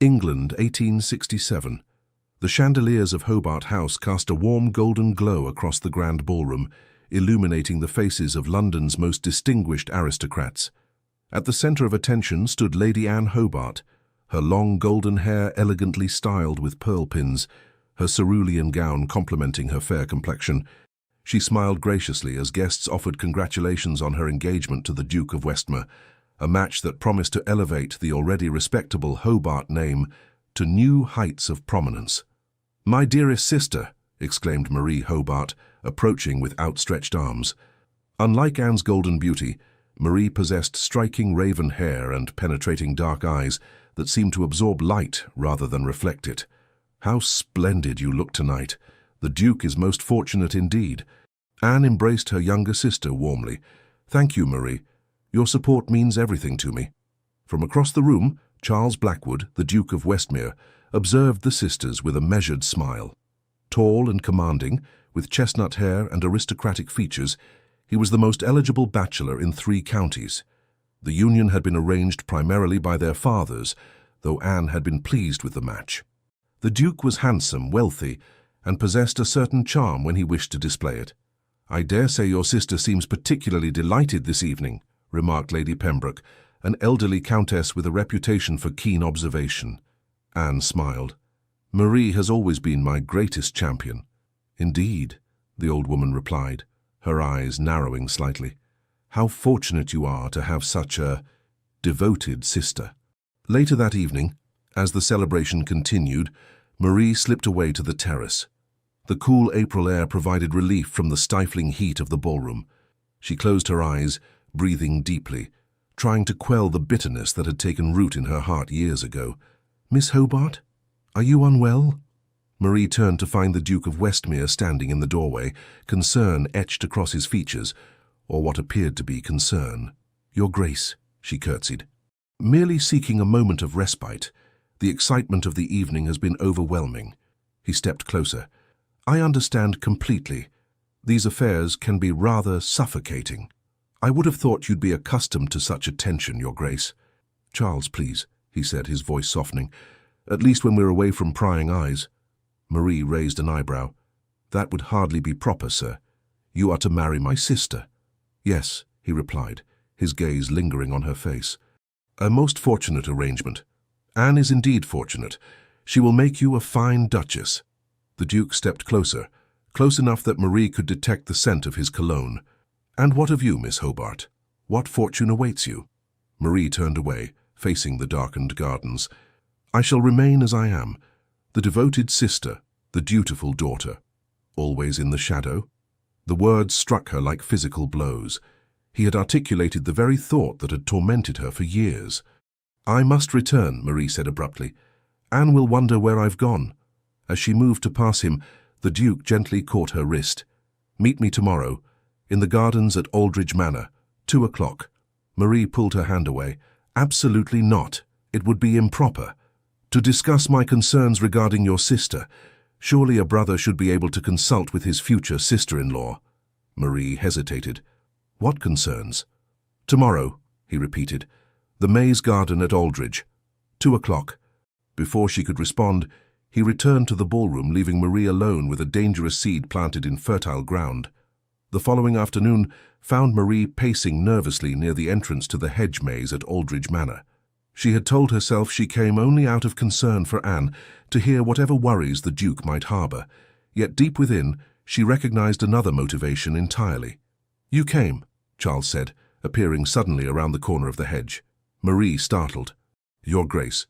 England, 1867. The chandeliers of Hobart House cast a warm golden glow across the grand ballroom, illuminating the faces of London's most distinguished aristocrats. At the centre of attention stood Lady Anne Hobart, her long golden hair elegantly styled with pearl pins, her cerulean gown complementing her fair complexion. She smiled graciously as guests offered congratulations on her engagement to the Duke of Westmere, a match that promised to elevate the already respectable Hobart name to new heights of prominence. "My dearest sister," exclaimed Marie Hobart, approaching with outstretched arms. Unlike Anne's golden beauty, Marie possessed striking raven hair and penetrating dark eyes that seemed to absorb light rather than reflect it. "How splendid you look tonight. The Duke is most fortunate indeed." Anne embraced her younger sister warmly. "Thank you, Marie. Your support means everything to me." From across the room, Charles Blackwood, the Duke of Westmere, observed the sisters with a measured smile. Tall and commanding, with chestnut hair and aristocratic features, he was the most eligible bachelor in 3 counties. The union had been arranged primarily by their fathers, though Anne had been pleased with the match. The Duke was handsome, wealthy, and possessed a certain charm when he wished to display it. "I dare say your sister seems particularly delighted this evening," remarked Lady Pembroke, an elderly countess with a reputation for keen observation. Anne smiled. "Marie has always been my greatest champion." "Indeed," the old woman replied, her eyes narrowing slightly. "How fortunate you are to have such a devoted sister." Later that evening, as the celebration continued, Marie slipped away to the terrace. The cool April air provided relief from the stifling heat of the ballroom. She closed her eyes, breathing deeply, trying to quell the bitterness that had taken root in her heart years ago. "Miss Hobart, are you unwell?" Marie turned to find the Duke of Westmere standing in the doorway, concern etched across his features, or what appeared to be concern. "Your Grace," she curtsied. "Merely seeking a moment of respite. The excitement of the evening has been overwhelming." He stepped closer. "I understand completely. These affairs can be rather suffocating. I would have thought you'd be accustomed to such attention, Your Grace." "Charles, please," he said, his voice softening. "At least when we're away from prying eyes." Marie raised an eyebrow. "That would hardly be proper, sir. You are to marry my sister." "Yes," he replied, his gaze lingering on her face. "A most fortunate arrangement. Anne is indeed fortunate. She will make you a fine duchess." The Duke stepped closer, close enough that Marie could detect the scent of his cologne. "And what of you, Miss Hobart? What fortune awaits you?" Marie turned away, facing the darkened gardens. "I shall remain as I am, the devoted sister, the dutiful daughter." "Always in the shadow?" The words struck her like physical blows. He had articulated the very thought that had tormented her for years. "I must return," Marie said abruptly. "Anne will wonder where I've gone." As she moved to pass him, the Duke gently caught her wrist. "Meet me tomorrow, in the gardens at Aldridge Manor, 2 o'clock. Marie pulled her hand away. "Absolutely not. It would be improper. To discuss my concerns regarding your sister. Surely a brother should be able to consult with his future sister-in-law." Marie hesitated. "What concerns?" "Tomorrow," he repeated. "The Maze Garden at Aldridge, 2 o'clock." Before she could respond, he returned to the ballroom, leaving Marie alone with a dangerous seed planted in fertile ground. The following afternoon found Marie pacing nervously near the entrance to the hedge maze at Aldridge Manor. She had told herself she came only out of concern for Anne, to hear whatever worries the Duke might harbour. Yet deep within, she recognized another motivation entirely. "You came," Charles said, appearing suddenly around the corner of the hedge. Marie startled. "Your Grace."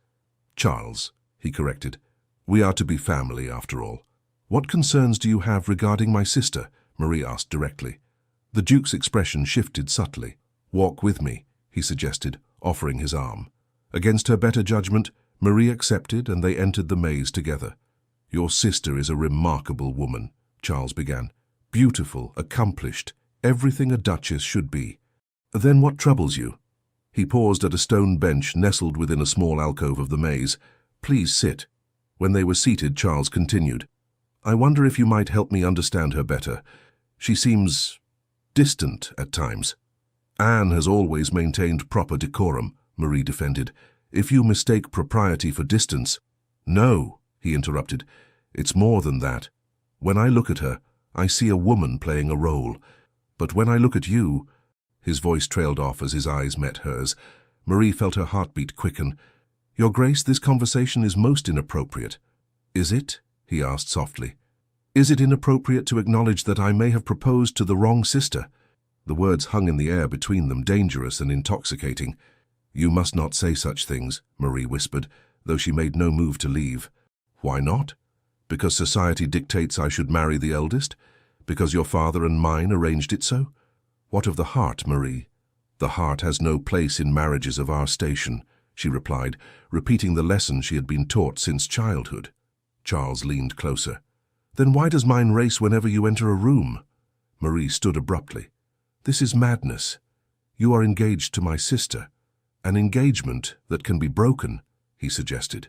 "Charles," he corrected. "We are to be family, after all." "What concerns do you have regarding my sister?" Marie asked directly. The Duke's expression shifted subtly. "Walk with me," he suggested, offering his arm. Against her better judgment, Marie accepted, and they entered the maze together. "Your sister is a remarkable woman," Charles began. "Beautiful, accomplished, everything a duchess should be." "Then what troubles you?" He paused at a stone bench nestled within a small alcove of the maze. "Please sit." When they were seated, Charles continued. "I wonder if you might help me understand her better. She seems distant at times." "Anne has always maintained proper decorum," Marie defended. If you mistake propriety for distance— No, he interrupted. It's more than that. When I look at her, I see a woman playing a role. But when I look at you— His voice trailed off as his eyes met hers. Marie felt her heartbeat quicken. Your Grace, this conversation is most inappropriate. Is it? He asked softly. Is it inappropriate to acknowledge that I may have proposed to the wrong sister? The words hung in the air between them, dangerous and intoxicating. You must not say such things, Marie whispered, though she made no move to leave. Why not? Because society dictates I should marry the eldest? Because your father and mine arranged it so? What of the heart, Marie? The heart has no place in marriages of our station, she replied, repeating the lesson she had been taught since childhood. Charles leaned closer. Then why does mine race whenever you enter a room? Marie stood abruptly. This is madness. You are engaged to my sister. An engagement that can be broken, he suggested.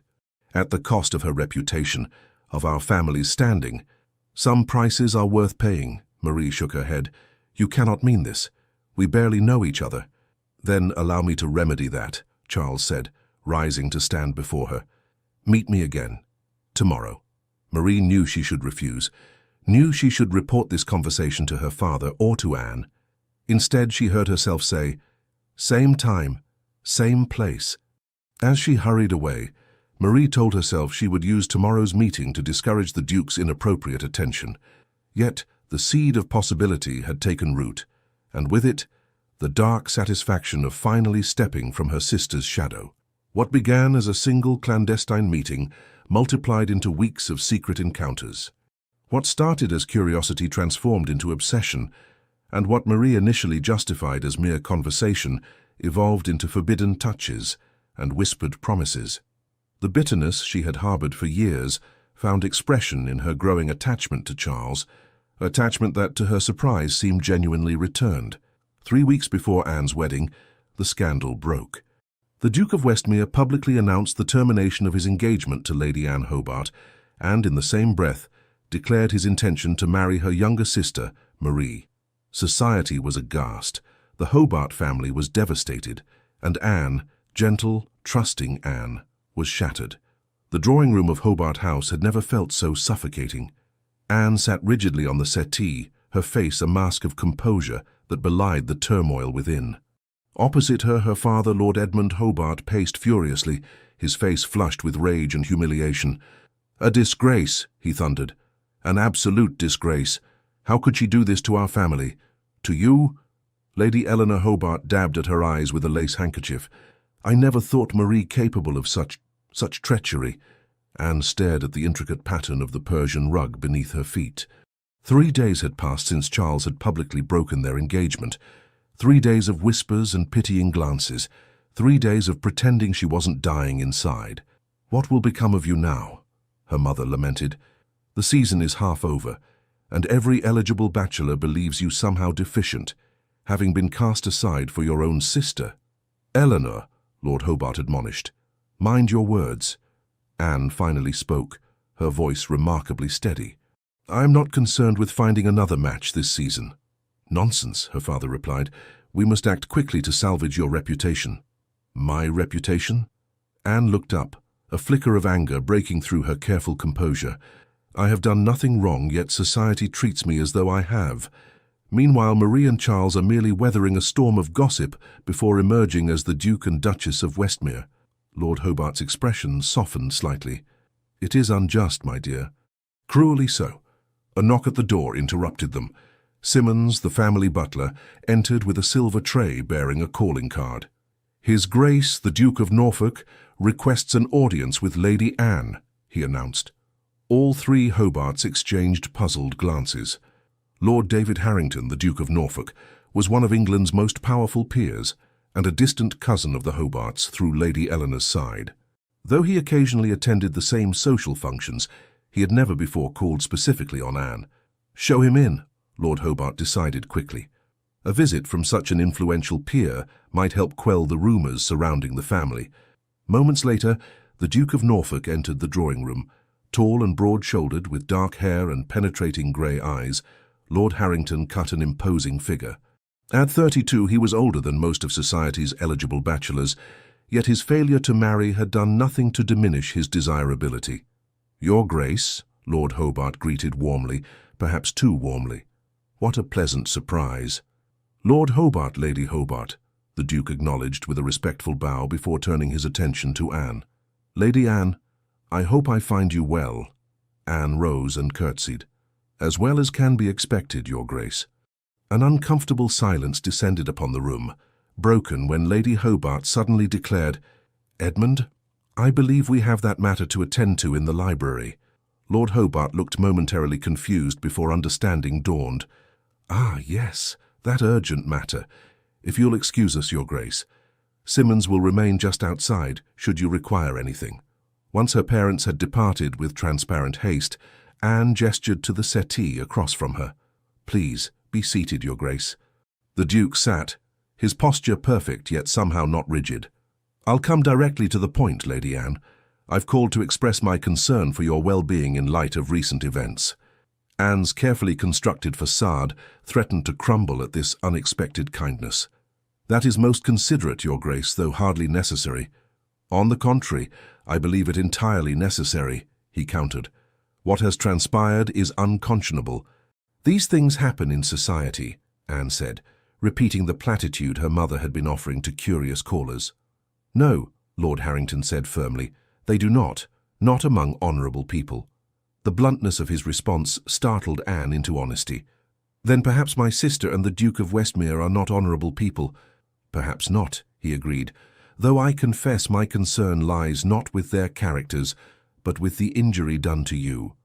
At the cost of her reputation, of our family's standing. Some prices are worth paying, Marie shook her head. You cannot mean this. We barely know each other. Then allow me to remedy that, Charles said, rising to stand before her. Meet me again. Tomorrow. Marie knew she should refuse, knew she should report this conversation to her father or to Anne. Instead, she heard herself say, same time, same place. As she hurried away, Marie told herself she would use tomorrow's meeting to discourage the Duke's inappropriate attention. Yet the seed of possibility had taken root, and with it, the dark satisfaction of finally stepping from her sister's shadow. What began as a single clandestine meeting multiplied into weeks of secret encounters. What started as curiosity transformed into obsession, and what Marie initially justified as mere conversation evolved into forbidden touches and whispered promises. The bitterness she had harbored for years found expression in her growing attachment to Charles, attachment that, to her surprise, seemed genuinely returned. 3 weeks before Anne's wedding, the scandal broke. The Duke of Westmere publicly announced the termination of his engagement to Lady Anne Hobart, and in the same breath declared his intention to marry her younger sister, Marie. Society was aghast, the Hobart family was devastated, and Anne, gentle, trusting Anne, was shattered. The drawing room of Hobart House had never felt so suffocating. Anne sat rigidly on the settee, her face a mask of composure that belied the turmoil within. Opposite her, her father, Lord Edmund Hobart, paced furiously, his face flushed with rage and humiliation. A disgrace, he thundered. An absolute disgrace. How could she do this to our family? To you? Lady Eleanor Hobart dabbed at her eyes with a lace handkerchief. I never thought Marie capable of such treachery. Anne stared at the intricate pattern of the Persian rug beneath her feet. 3 days had passed since Charles had publicly broken their engagement. 3 days of whispers and pitying glances. 3 days of pretending she wasn't dying inside. What will become of you now? Her mother lamented. The season is half over, and every eligible bachelor believes you somehow deficient, having been cast aside for your own sister. Eleanor, Lord Hobart admonished, mind your words. Anne finally spoke, her voice remarkably steady. I am not concerned with finding another match this season. Nonsense, her father replied. We must act quickly to salvage your reputation. My reputation? Anne looked up, a flicker of anger breaking through her careful composure. I have done nothing wrong, yet society treats me as though I have. Meanwhile, Marie and Charles are merely weathering a storm of gossip before emerging as the Duke and Duchess of Westmere. Lord Hobart's expression softened slightly. It is unjust, my dear. Cruelly so. A knock at the door interrupted them. Simmons, the family butler, entered with a silver tray bearing a calling card. His Grace, the Duke of Norfolk, requests an audience with Lady Anne, he announced. All 3 Hobarts exchanged puzzled glances. Lord David Harrington, the Duke of Norfolk, was one of England's most powerful peers and a distant cousin of the Hobarts through Lady Eleanor's side. Though he occasionally attended the same social functions, he had never before called specifically on Anne. Show him in, Lord Hobart decided quickly. A visit from such an influential peer might help quell the rumours surrounding the family. Moments later, the Duke of Norfolk entered the drawing-room. Tall and broad-shouldered, with dark hair and penetrating grey eyes, Lord Harrington cut an imposing figure. At 32, he was older than most of society's eligible bachelors, Yet his failure to marry had done nothing to diminish his desirability. "Your Grace," Lord Hobart greeted warmly, perhaps too warmly. "What a pleasant surprise." "Lord Hobart, Lady Hobart," the Duke acknowledged with a respectful bow before turning his attention to Anne. "Lady Anne, I hope I find you well." Anne rose and curtsied. "As well as can be expected, Your Grace." An uncomfortable silence descended upon the room, broken when Lady Hobart suddenly declared, "Edmund, I believe we have that matter to attend to in the library." Lord Hobart looked momentarily confused before understanding dawned. "Ah, yes, that urgent matter. If you'll excuse us, Your Grace. Simmons will remain just outside, should you require anything." Once her parents had departed with transparent haste, Anne gestured to the settee across from her. "Please, be seated, Your Grace." The Duke sat, his posture perfect yet somehow not rigid. "I'll come directly to the point, Lady Anne. I've called to express my concern for your well-being in light of recent events." Anne's carefully constructed facade threatened to crumble at this unexpected kindness. "That is most considerate, Your Grace, though hardly necessary." "On the contrary, I believe it entirely necessary," he countered. "What has transpired is unconscionable." "These things happen in society," Anne said, repeating the platitude her mother had been offering to curious callers. "No," Lord Harrington said firmly, "they do not among honourable people." The bluntness of his response startled Anne into honesty. "Then perhaps my sister and the Duke of Westmere are not honourable people." "Perhaps not," he agreed, "though I confess my concern lies not with their characters, but with the injury done to you."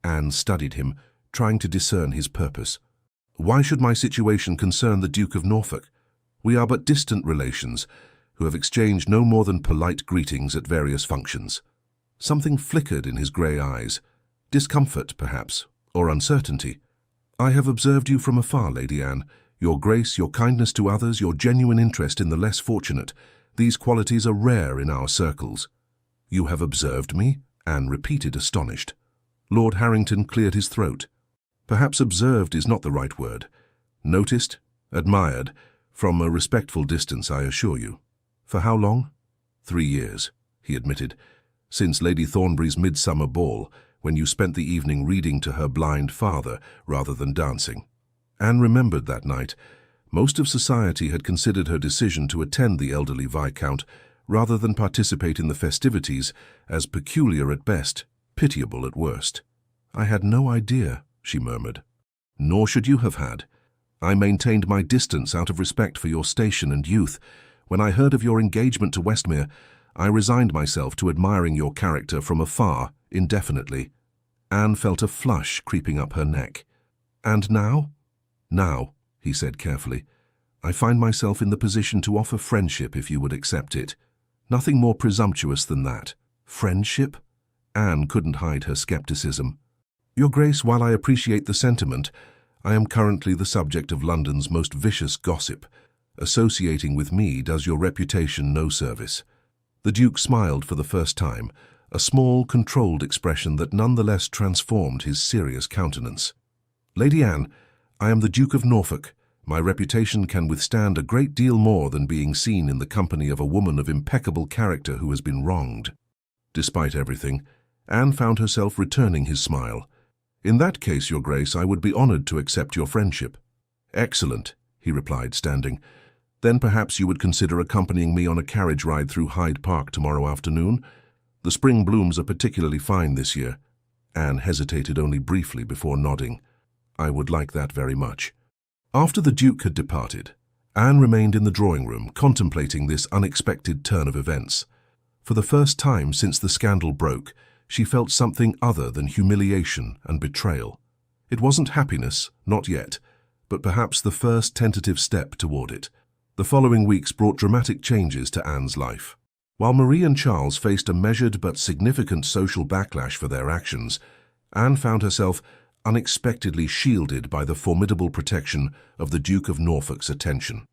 Anne studied him, trying to discern his purpose. "Why should my situation concern the Duke of Norfolk? We are but distant relations, who have exchanged no more than polite greetings at various functions." Something flickered in his grey eyes. Discomfort, perhaps, or uncertainty. "I have observed you from afar, Lady Anne. Your grace, your kindness to others, your genuine interest in the less fortunate. These qualities are rare in our circles." "You have observed me?" Anne repeated, astonished. Lord Harrington cleared his throat. "Perhaps observed is not the right word. Noticed, admired, from a respectful distance, I assure you." "For how long?" 3 years, he admitted. "Since Lady Thornbury's midsummer ball, when you spent the evening reading to her blind father rather than dancing." Anne remembered that night. Most of society had considered her decision to attend the elderly Viscount rather than participate in the festivities as peculiar at best, pitiable at worst. "I had no idea," she murmured. "Nor should you have had. I maintained my distance out of respect for your station and youth. When I heard of your engagement to Westmere, I resigned myself to admiring your character from afar, indefinitely." Anne felt a flush creeping up her neck. "And now?" "Now," he said carefully, "I find myself in the position to offer friendship if you would accept it. Nothing more presumptuous than that." "Friendship?" Anne couldn't hide her skepticism. "Your Grace, while I appreciate the sentiment, I am currently the subject of London's most vicious gossip. Associating with me does your reputation no service." The Duke smiled for the first time, a small, controlled expression that nonetheless transformed his serious countenance. "Lady Anne, I am the Duke of Norfolk. My reputation can withstand a great deal more than being seen in the company of a woman of impeccable character who has been wronged." Despite everything, Anne found herself returning his smile. "In that case, Your Grace, I would be honoured to accept your friendship." "Excellent," he replied, standing. "Then perhaps you would consider accompanying me on a carriage ride through Hyde Park tomorrow afternoon? The spring blooms are particularly fine this year." Anne hesitated only briefly before nodding. "I would like that very much." After the Duke had departed, Anne remained in the drawing-room, contemplating this unexpected turn of events. For the first time since the scandal broke, she felt something other than humiliation and betrayal. It wasn't happiness, not yet, but perhaps the first tentative step toward it. The following weeks brought dramatic changes to Anne's life. While Marie and Charles faced a measured but significant social backlash for their actions, Anne found herself unexpectedly shielded by the formidable protection of the Duke of Norfolk's attention.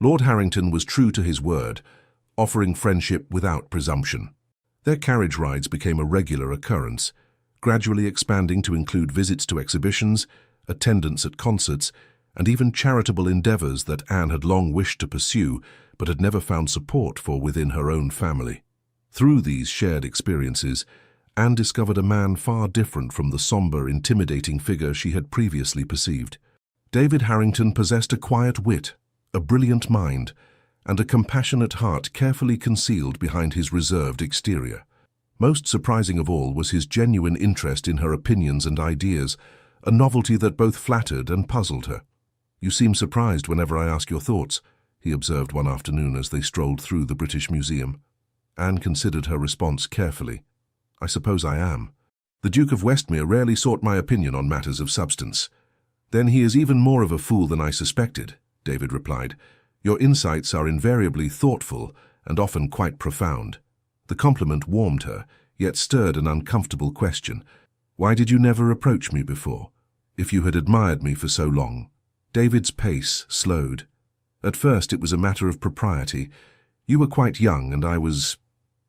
Lord Harrington was true to his word, offering friendship without presumption. Their carriage rides became a regular occurrence, gradually expanding to include visits to exhibitions, attendance at concerts, and even charitable endeavours that Anne had long wished to pursue but had never found support for within her own family. Through these shared experiences, Anne discovered a man far different from the somber, intimidating figure she had previously perceived. David Harrington possessed a quiet wit, a brilliant mind, and a compassionate heart carefully concealed behind his reserved exterior. Most surprising of all was his genuine interest in her opinions and ideas, a novelty that both flattered and puzzled her. "You seem surprised whenever I ask your thoughts," he observed one afternoon as they strolled through the British Museum. Anne considered her response carefully. "I suppose I am. The Duke of Westmere rarely sought my opinion on matters of substance." "Then he is even more of a fool than I suspected," David replied. "Your insights are invariably thoughtful and often quite profound." The compliment warmed her, yet stirred an uncomfortable question. "Why did you never approach me before, if you had admired me for so long?" David's pace slowed. "At first it was a matter of propriety. You were quite young and I was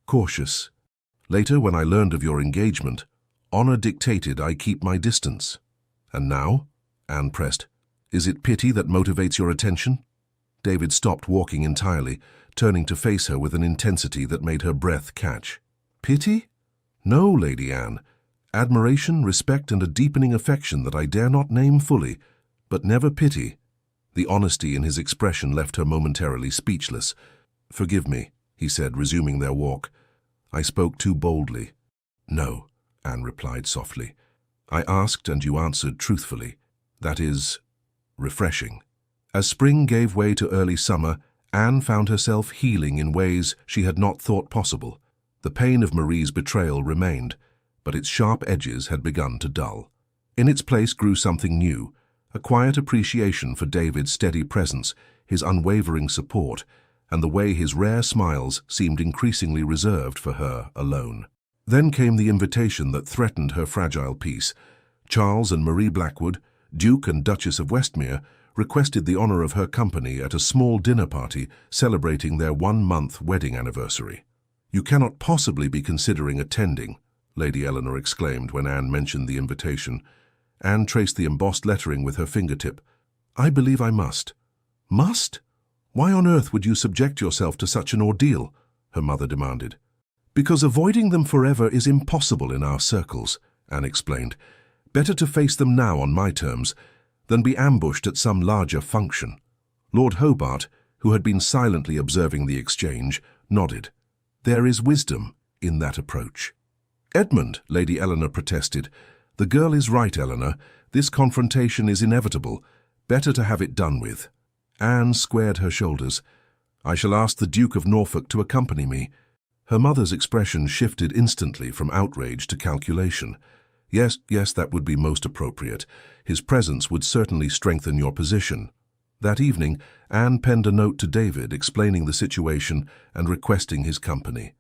cautious. Later, when I learned of your engagement, honor dictated I keep my distance." "And now?" Anne pressed. "Is it pity that motivates your attention?" David stopped walking entirely, turning to face her with an intensity that made her breath catch. "Pity? No, Lady Anne. Admiration, respect, and a deepening affection that I dare not name fully, but never pity." The honesty in his expression left her momentarily speechless. "Forgive me," he said, resuming their walk. "I spoke too boldly." "No," Anne replied softly. "I asked and you answered truthfully. That is refreshing." As spring gave way to early summer, Anne found herself healing in ways she had not thought possible. The pain of Marie's betrayal remained, but its sharp edges had begun to dull. In its place grew something new, a quiet appreciation for David's steady presence, his unwavering support, and the way his rare smiles seemed increasingly reserved for her alone. Then came the invitation that threatened her fragile peace. Charles and Marie Blackwood, Duke and Duchess of Westmere, requested the honor of her company at a small dinner party celebrating their 1-month wedding anniversary. "You cannot possibly be considering attending," Lady Eleanor exclaimed when Anne mentioned the invitation. Anne traced the embossed lettering with her fingertip. "I believe I must." "Must? Why on earth would you subject yourself to such an ordeal?" her mother demanded. "Because avoiding them forever is impossible in our circles," Anne explained. "Better to face them now on my terms than be ambushed at some larger function." Lord Hobart, who had been silently observing the exchange, nodded. "There is wisdom in that approach." "Edmund," Lady Eleanor protested. "The girl is right, Eleanor. This confrontation is inevitable. Better to have it done with." Anne squared her shoulders. "I shall ask the Duke of Norfolk to accompany me." Her mother's expression shifted instantly from outrage to calculation. Yes, that would be most appropriate. His presence would certainly strengthen your position." That evening, Anne penned a note to David explaining the situation and requesting his company.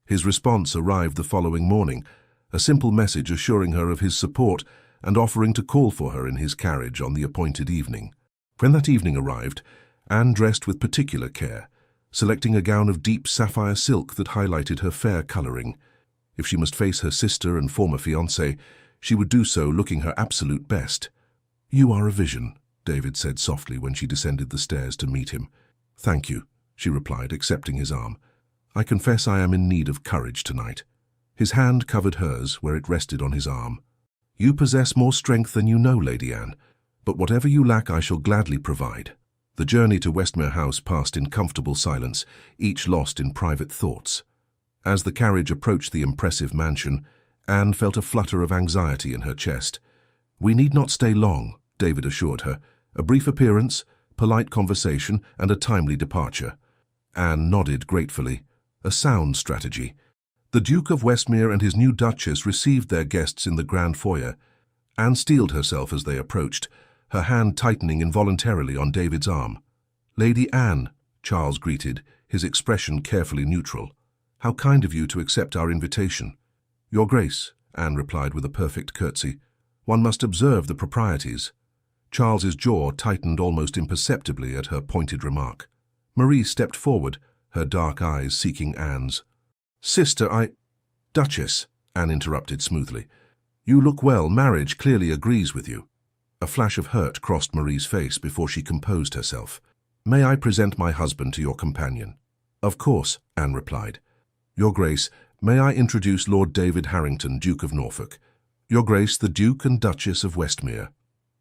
His response arrived the following morning, a simple message assuring her of his support and offering to call for her in his carriage on the appointed evening. When that evening arrived, Anne dressed with particular care, selecting a gown of deep sapphire silk that highlighted her fair coloring. If she must face her sister and former fiancé, she would do so looking her absolute best. "You are a vision," David said softly when she descended the stairs to meet him. "Thank you," she replied, accepting his arm. "I confess I am in need of courage tonight." His hand covered hers where it rested on his arm. "You possess more strength than you know, Lady Anne, but whatever you lack I shall gladly provide." The journey to Westmere House passed in comfortable silence, each lost in private thoughts. As the carriage approached the impressive mansion, Anne felt a flutter of anxiety in her chest. "We need not stay long," David assured her. "A brief appearance, polite conversation, and a timely departure." Anne nodded gratefully. A sound strategy. The Duke of Westmere and his new Duchess received their guests in the grand foyer. Anne steeled herself as they approached, her hand tightening involuntarily on David's arm. "Lady Anne," Charles greeted, his expression carefully neutral. "How kind of you to accept our invitation." "Your Grace," Anne replied with a perfect curtsy. "One must observe the proprieties." Charles's jaw tightened almost imperceptibly at her pointed remark. Marie stepped forward, her dark eyes seeking Anne's. "Sister, Duchess," Anne interrupted smoothly. "You look well. Marriage clearly agrees with you." A flash of hurt crossed Marie's face before she composed herself. May I present my husband to your companion? Of course, Anne replied. Your Grace, may I introduce Lord David Harrington, Duke of Norfolk? Your Grace, the Duke and Duchess of Westmere.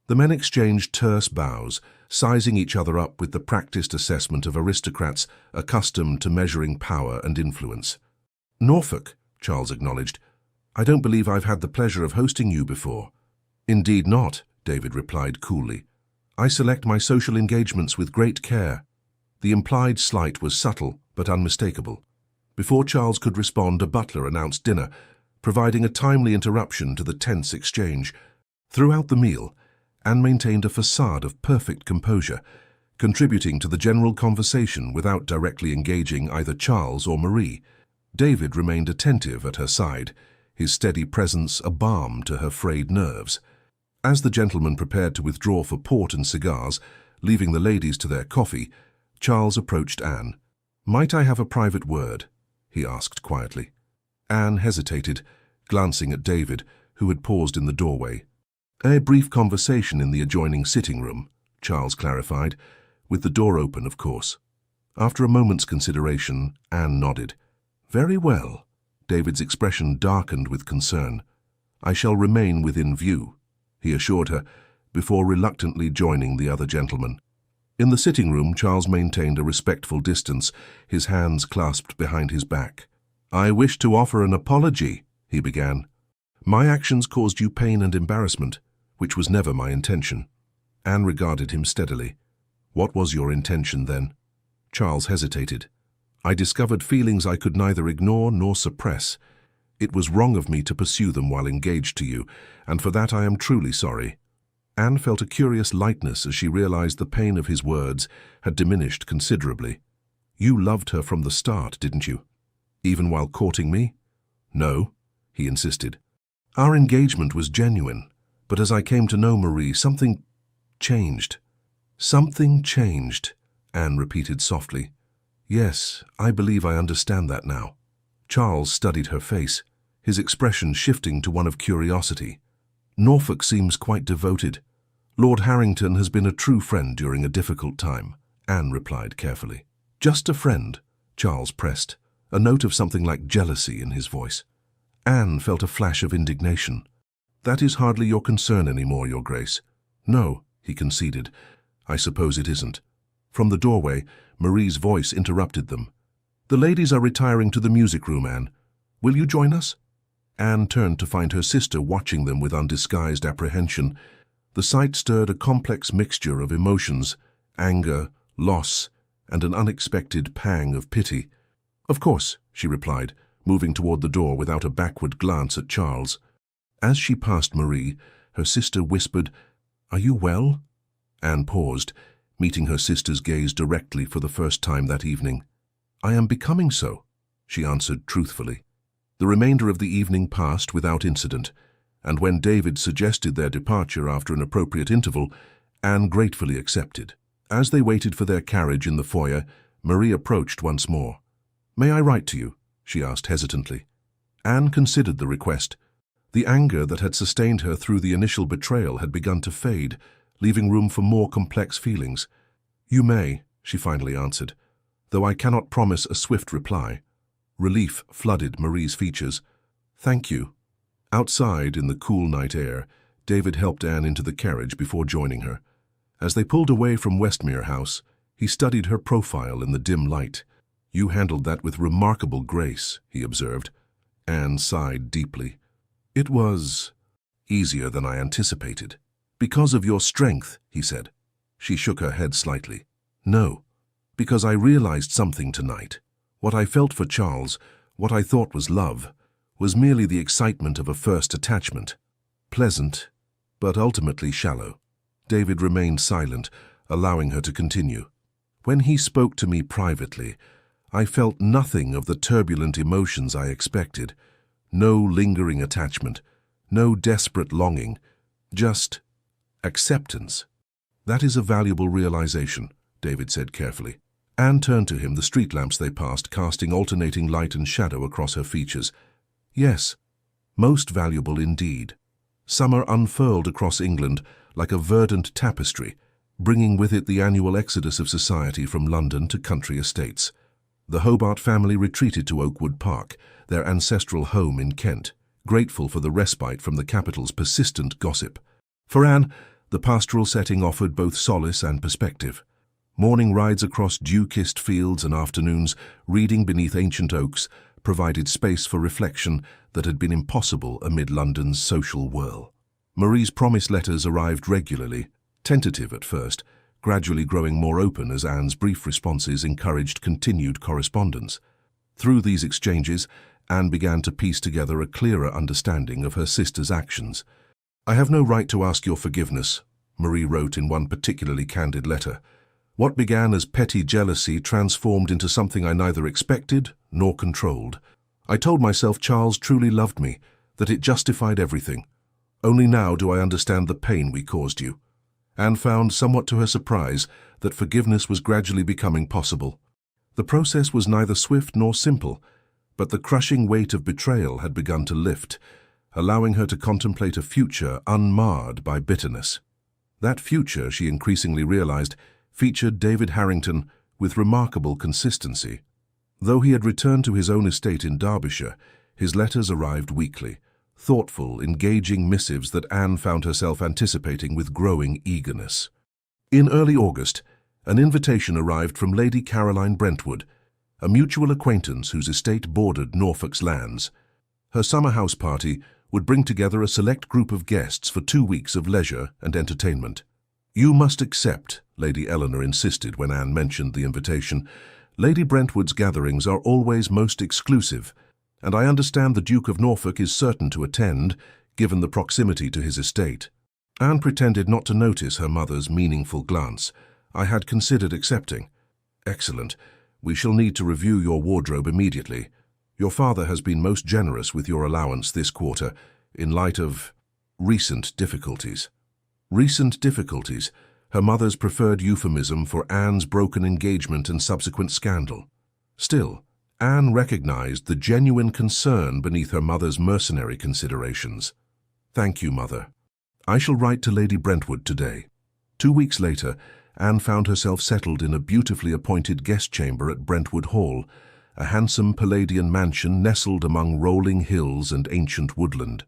The men exchanged terse bows, sizing each other up with the practiced assessment of aristocrats accustomed to measuring power and influence. Norfolk, Charles acknowledged. I don't believe I've had the pleasure of hosting you before. Indeed not, David replied coolly. I select my social engagements with great care. The implied slight was subtle but unmistakable. Before Charles could respond, a butler announced dinner, providing a timely interruption to the tense exchange. Throughout the meal, Anne maintained a facade of perfect composure, contributing to the general conversation without directly engaging either Charles or Marie. David remained attentive at her side, his steady presence a balm to her frayed nerves. As the gentlemen prepared to withdraw for port and cigars, leaving the ladies to their coffee, Charles approached Anne. "Might I have a private word?" he asked quietly. Anne hesitated, glancing at David, who had paused in the doorway. "A brief conversation in the adjoining sitting room," Charles clarified, with the door open, of course. After a moment's consideration, Anne nodded. "Very well." David's expression darkened with concern. "I shall remain within view," he assured her, before reluctantly joining the other gentlemen. In the sitting room, Charles maintained a respectful distance, his hands clasped behind his back. "I wish to offer an apology," he began. "My actions caused you pain and embarrassment, which was never my intention." Anne regarded him steadily. "What was your intention, then?" Charles hesitated. "I discovered feelings I could neither ignore nor suppress. It was wrong of me to pursue them while engaged to you, and for that I am truly sorry." Anne felt a curious lightness as she realized the pain of his words had diminished considerably. "You loved her from the start, didn't you? Even while courting me?" "No," he insisted. "Our engagement was genuine, but as I came to know Marie, something changed." "Something changed," Anne repeated softly. "Yes, I believe I understand that now." Charles studied her face, his expression shifting to one of curiosity. "Norfolk seems quite devoted. Lord Harrington has been a true friend during a difficult time," Anne replied carefully. "Just a friend," Charles pressed, a note of something like jealousy in his voice. Anne felt a flash of indignation. "That is hardly your concern anymore, Your Grace." "No," he conceded. "I suppose it isn't." From the doorway, Marie's voice interrupted them. "The ladies are retiring to the music room, Anne. Will you join us?" Anne turned to find her sister watching them with undisguised apprehension. The sight stirred a complex mixture of emotions, anger, loss, and an unexpected pang of pity. "Of course," she replied, moving toward the door without a backward glance at Charles. As she passed Marie, her sister whispered, "Are you well?" Anne paused, meeting her sister's gaze directly for the first time that evening. "I am becoming so," she answered truthfully. The remainder of the evening passed without incident, and when David suggested their departure after an appropriate interval, Anne gratefully accepted. As they waited for their carriage in the foyer, Marie approached once more. "May I write to you?" she asked hesitantly. Anne considered the request. The anger that had sustained her through the initial betrayal had begun to fade, leaving room for more complex feelings. "You may," she finally answered, "though I cannot promise a swift reply." Relief flooded Marie's features. "Thank you." Outside, in the cool night air, David helped Anne into the carriage before joining her. As they pulled away from Westmere House, he studied her profile in the dim light. "You handled that with remarkable grace," he observed. Anne sighed deeply. "It was easier than I anticipated." "Because of your strength," he said. She shook her head slightly. "No, because I realized something tonight. What I felt for Charles, what I thought was love, was merely the excitement of a first attachment. Pleasant, but ultimately shallow." David remained silent, allowing her to continue. "When he spoke to me privately, I felt nothing of the turbulent emotions I expected. No lingering attachment, no desperate longing, just acceptance." "That is a valuable realization," David said carefully. Anne turned to him, the street lamps they passed casting alternating light and shadow across her features. "Yes, most valuable indeed." Summer unfurled across England like a verdant tapestry, bringing with it the annual exodus of society from London to country estates. The Hobart family retreated to Oakwood Park, their ancestral home in Kent, grateful for the respite from the capital's persistent gossip. For Anne, the pastoral setting offered both solace and perspective. Morning rides across dew-kissed fields and afternoons, reading beneath ancient oaks, provided space for reflection that had been impossible amid London's social whirl. Marie's promise letters arrived regularly, tentative at first, gradually growing more open as Anne's brief responses encouraged continued correspondence. Through these exchanges, Anne began to piece together a clearer understanding of her sister's actions. "I have no right to ask your forgiveness," Marie wrote in one particularly candid letter. "What began as petty jealousy transformed into something I neither expected nor controlled. I told myself Charles truly loved me, that it justified everything. Only now do I understand the pain we caused you." Anne found, somewhat to her surprise, that forgiveness was gradually becoming possible. The process was neither swift nor simple, but the crushing weight of betrayal had begun to lift, allowing her to contemplate a future unmarred by bitterness. That future, she increasingly realized, featured David Harrington with remarkable consistency. Though he had returned to his own estate in Derbyshire, his letters arrived weekly, thoughtful, engaging missives that Anne found herself anticipating with growing eagerness. In early August, an invitation arrived from Lady Caroline Brentwood, a mutual acquaintance whose estate bordered Norfolk's lands. Her summer house party would bring together a select group of guests for 2 weeks of leisure and entertainment. "You must accept," Lady Eleanor insisted when Anne mentioned the invitation. "Lady Brentwood's gatherings are always most exclusive, and I understand the Duke of Norfolk is certain to attend, given the proximity to his estate." Anne pretended not to notice her mother's meaningful glance. "I had considered accepting." "Excellent. We shall need to review your wardrobe immediately. Your father has been most generous with your allowance this quarter, in light of recent difficulties." Recent difficulties, her mother's preferred euphemism for Anne's broken engagement and subsequent scandal. Still, Anne recognized the genuine concern beneath her mother's mercenary considerations. "Thank you, Mother. I shall write to Lady Brentwood today." 2 weeks later, Anne found herself settled in a beautifully appointed guest chamber at Brentwood Hall, a handsome Palladian mansion nestled among rolling hills and ancient woodland.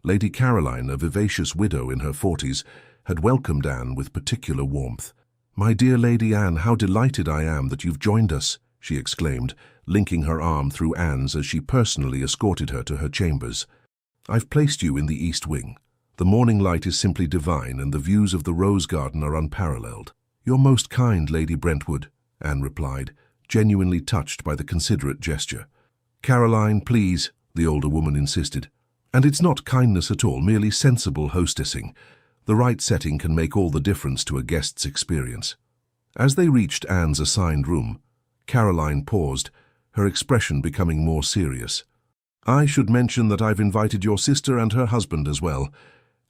Lady Caroline, a vivacious widow in her 40s, had welcomed Anne with particular warmth. "My dear Lady Anne, how delighted I am that you've joined us," she exclaimed, linking her arm through Anne's as she personally escorted her to her chambers. "I've placed you in the East Wing. The morning light is simply divine, and the views of the rose garden are unparalleled." "You're most kind, Lady Brentwood," Anne replied, genuinely touched by the considerate gesture. "Caroline, please," the older woman insisted. "And it's not kindness at all, merely sensible hostessing. The right setting can make all the difference to a guest's experience." As they reached Anne's assigned room, Caroline paused, her expression becoming more serious. "I should mention that I've invited your sister and her husband as well."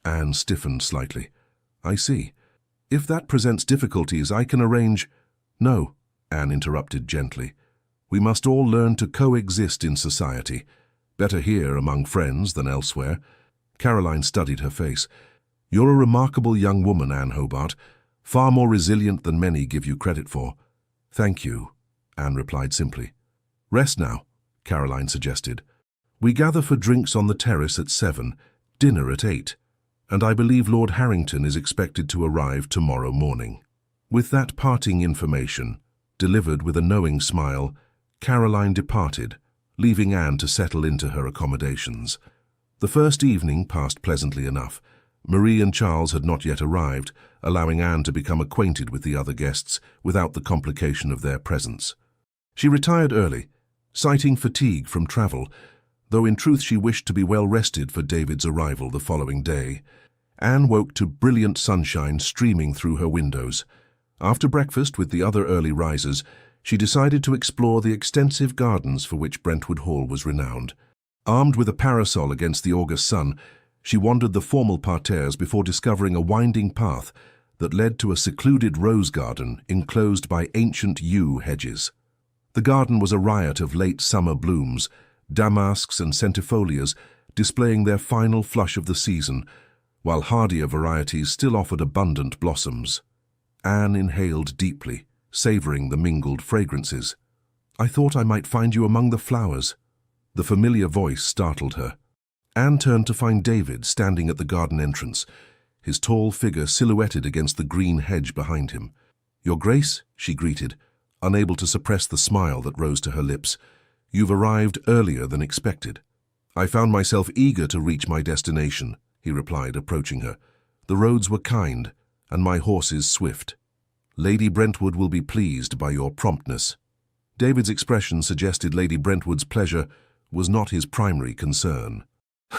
Anne stiffened slightly. "I see. If that presents difficulties, I can arrange—" "No," Anne interrupted gently. "We must all learn to coexist in society. Better here among friends than elsewhere." Caroline studied her face. "You're a remarkable young woman, Anne Hobart, far more resilient than many give you credit for." "Thank you," Anne replied simply. "Rest now," Caroline suggested. "We gather for drinks on the terrace at 7, dinner at 8, and I believe Lord Harrington is expected to arrive tomorrow morning." With that parting information, delivered with a knowing smile, Caroline departed, leaving Anne to settle into her accommodations. The first evening passed pleasantly enough. Marie and Charles had not yet arrived, allowing Anne to become acquainted with the other guests without the complication of their presence. She retired early, citing fatigue from travel, though in truth she wished to be well rested for David's arrival the following day. Anne woke to brilliant sunshine streaming through her windows. After breakfast with the other early risers, she decided to explore the extensive gardens for which Brentwood Hall was renowned. Armed with a parasol against the August sun, she wandered the formal parterres before discovering a winding path that led to a secluded rose garden enclosed by ancient yew hedges. The garden was a riot of late summer blooms, damasks and centifolias displaying their final flush of the season, while hardier varieties still offered abundant blossoms. Anne inhaled deeply, savoring the mingled fragrances. "I thought I might find you among the flowers." The familiar voice startled her. Anne turned to find David standing at the garden entrance, his tall figure silhouetted against the green hedge behind him. "Your Grace," she greeted, unable to suppress the smile that rose to her lips. "You've arrived earlier than expected." "I found myself eager to reach my destination," he replied, approaching her. "The roads were kind, and my horses swift. Lady Brentwood will be pleased by your promptness." David's expression suggested Lady Brentwood's pleasure was not his primary concern.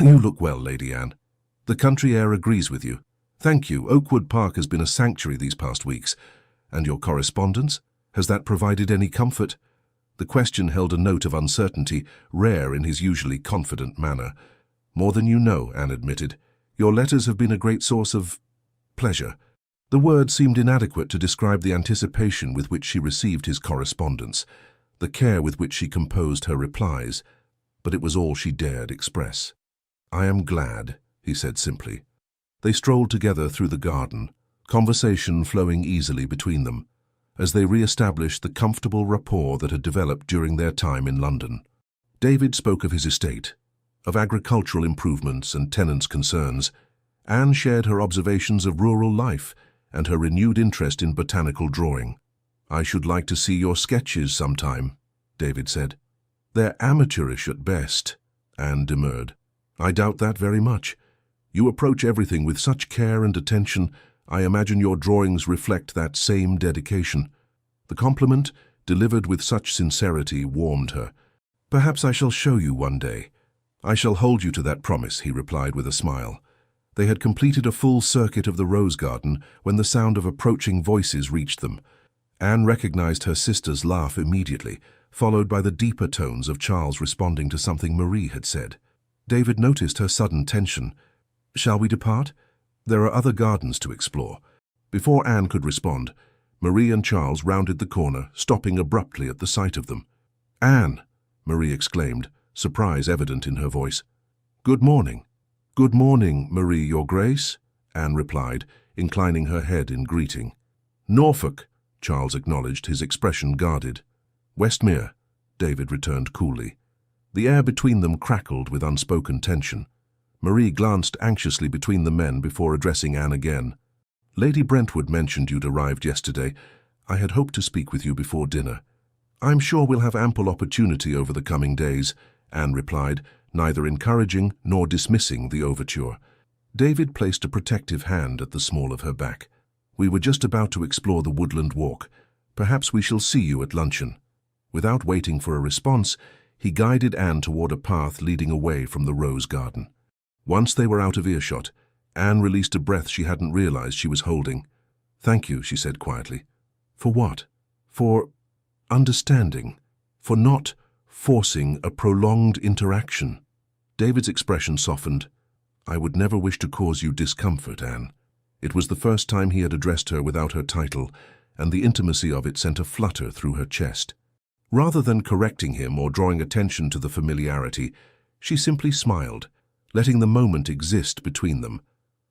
"You look well, Lady Anne. The country air agrees with you. Thank you. Oakwood Park has been a sanctuary these past weeks. And your correspondence? Has that provided any comfort?" The question held a note of uncertainty, rare in his usually confident manner. "More than you know," Anne admitted. "Your letters have been a great source of pleasure." The word seemed inadequate to describe the anticipation with which she received his correspondence, the care with which she composed her replies, but it was all she dared express. "I am glad," he said simply. They strolled together through the garden, conversation flowing easily between them, as they re-established the comfortable rapport that had developed during their time in London. David spoke of his estate, of agricultural improvements and tenants' concerns. Anne shared her observations of rural life and her renewed interest in botanical drawing. "I should like to see your sketches sometime," David said. "They're amateurish at best," Anne demurred. "I doubt that very much. You approach everything with such care and attention. I imagine your drawings reflect that same dedication." The compliment, delivered with such sincerity, warmed her. "Perhaps I shall show you one day." "I shall hold you to that promise," he replied with a smile. They had completed a full circuit of the rose garden when the sound of approaching voices reached them. Anne recognized her sister's laugh immediately, followed by the deeper tones of Charles responding to something Marie had said. David noticed her sudden tension. "Shall we depart? There are other gardens to explore." Before Anne could respond, Marie and Charles rounded the corner, stopping abruptly at the sight of them. "Anne!" Marie exclaimed, surprise evident in her voice. "Good morning." "Good morning, Marie, Your Grace," Anne replied, inclining her head in greeting. "Norfolk," Charles acknowledged, his expression guarded. "Westmere," David returned coolly. The air between them crackled with unspoken tension. Marie glanced anxiously between the men before addressing Anne again. "Lady Brentwood mentioned you'd arrived yesterday. I had hoped to speak with you before dinner." "I'm sure we'll have ample opportunity over the coming days," Anne replied, neither encouraging nor dismissing the overture. David placed a protective hand at the small of her back. "We were just about to explore the woodland walk. Perhaps we shall see you at luncheon." Without waiting for a response, he guided Anne toward a path leading away from the rose garden. Once they were out of earshot, Anne released a breath she hadn't realized she was holding. "Thank you," she said quietly. "For what?" "For understanding. For not forcing a prolonged interaction." David's expression softened. "I would never wish to cause you discomfort, Anne." It was the first time he had addressed her without her title, and the intimacy of it sent a flutter through her chest. Rather than correcting him or drawing attention to the familiarity, she simply smiled, letting the moment exist between them.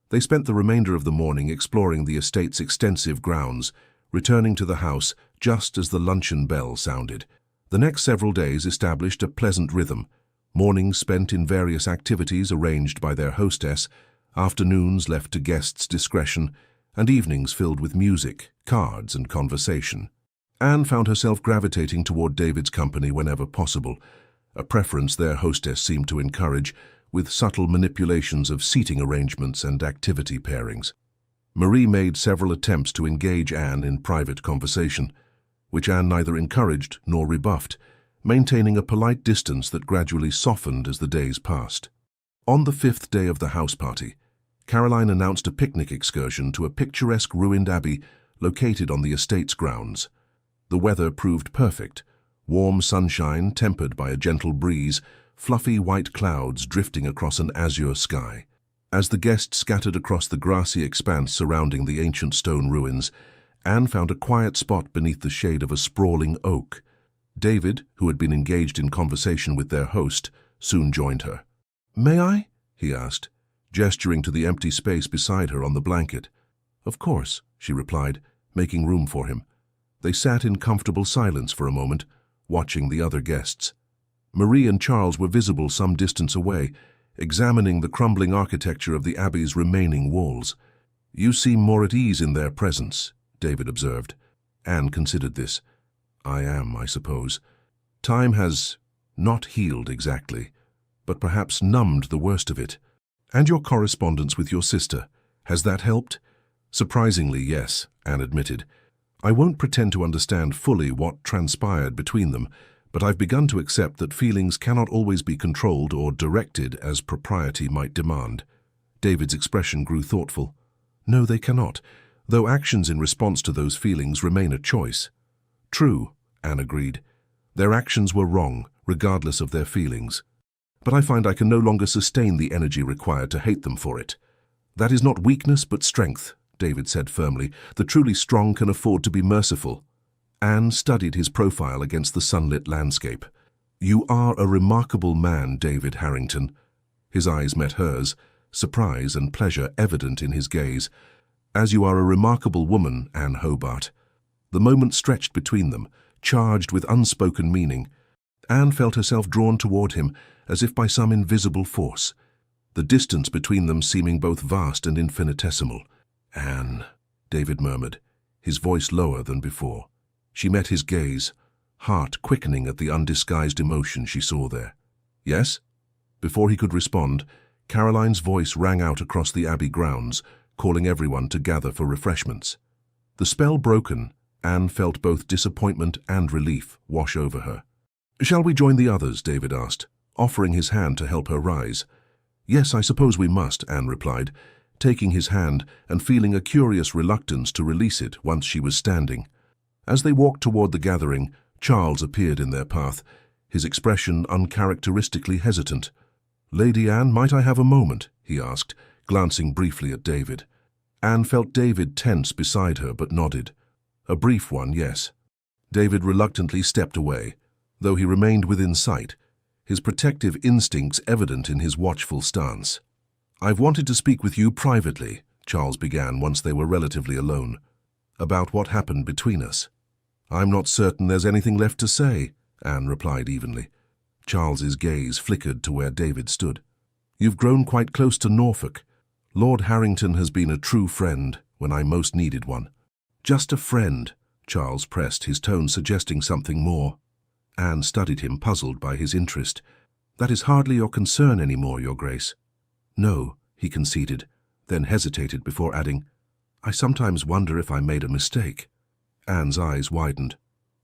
They spent the remainder of the morning exploring the estate's extensive grounds, returning to the house just as the luncheon bell sounded. The next several days established a pleasant rhythm, mornings spent in various activities arranged by their hostess, afternoons left to guests' discretion, and evenings filled with music, cards, and conversation. Anne found herself gravitating toward David's company whenever possible, a preference their hostess seemed to encourage, with subtle manipulations of seating arrangements and activity pairings. Marie made several attempts to engage Anne in private conversation, which Anne neither encouraged nor rebuffed, maintaining a polite distance that gradually softened as the days passed. On the 5th day of the house party, Caroline announced a picnic excursion to a picturesque ruined abbey located on the estate's grounds. The weather proved perfect, warm sunshine tempered by a gentle breeze, fluffy white clouds drifting across an azure sky. As the guests scattered across the grassy expanse surrounding the ancient stone ruins, Anne found a quiet spot beneath the shade of a sprawling oak. David, who had been engaged in conversation with their host, soon joined her. "May I?" he asked, gesturing to the empty space beside her on the blanket. "Of course," she replied, making room for him. They sat in comfortable silence for a moment, watching the other guests. Marie and Charles were visible some distance away, examining the crumbling architecture of the abbey's remaining walls. "You seem more at ease in their presence," David observed. Anne considered this. "I am, I suppose. Time has not healed exactly, but perhaps numbed the worst of it. And your correspondence with your sister, has that helped?" "Surprisingly, yes," Anne admitted. "I won't pretend to understand fully what transpired between them, but I've begun to accept that feelings cannot always be controlled or directed as propriety might demand." David's expression grew thoughtful. "No, they cannot, though actions in response to those feelings remain a choice." "True," Anne agreed. "Their actions were wrong, regardless of their feelings. But I find I can no longer sustain the energy required to hate them for it." "That is not weakness, but strength," David said firmly. "The truly strong can afford to be merciful." Anne studied his profile against the sunlit landscape. "You are a remarkable man, David Harrington." His eyes met hers, surprise and pleasure evident in his gaze. "As you are a remarkable woman, Anne Hobart." The moment stretched between them, charged with unspoken meaning. Anne felt herself drawn toward him, as if by some invisible force, the distance between them seeming both vast and infinitesimal. "Anne," David murmured, his voice lower than before. She met his gaze, heart quickening at the undisguised emotion she saw there. "Yes?" Before he could respond, Caroline's voice rang out across the abbey grounds, calling everyone to gather for refreshments. The spell broken, Anne felt both disappointment and relief wash over her. "Shall we join the others?" David asked, offering his hand to help her rise. "Yes, I suppose we must," Anne replied, taking his hand and feeling a curious reluctance to release it once she was standing. As they walked toward the gathering, Charles appeared in their path, his expression uncharacteristically hesitant. "Lady Anne, might I have a moment?" he asked, glancing briefly at David. Anne felt David tense beside her but nodded. "A brief one, yes." David reluctantly stepped away, though he remained within sight, his protective instincts evident in his watchful stance. "I've wanted to speak with you privately," Charles began once they were relatively alone, "about what happened between us." "I'm not certain there's anything left to say," Anne replied evenly. Charles's gaze flickered to where David stood. "You've grown quite close to Norfolk. Lord Harrington has been a true friend when I most needed one." "Just a friend," Charles pressed, his tone suggesting something more. Anne studied him, puzzled by his interest. "That is hardly your concern anymore, Your Grace." "No," he conceded, then hesitated before adding, "I sometimes wonder if I made a mistake." Anne's eyes widened.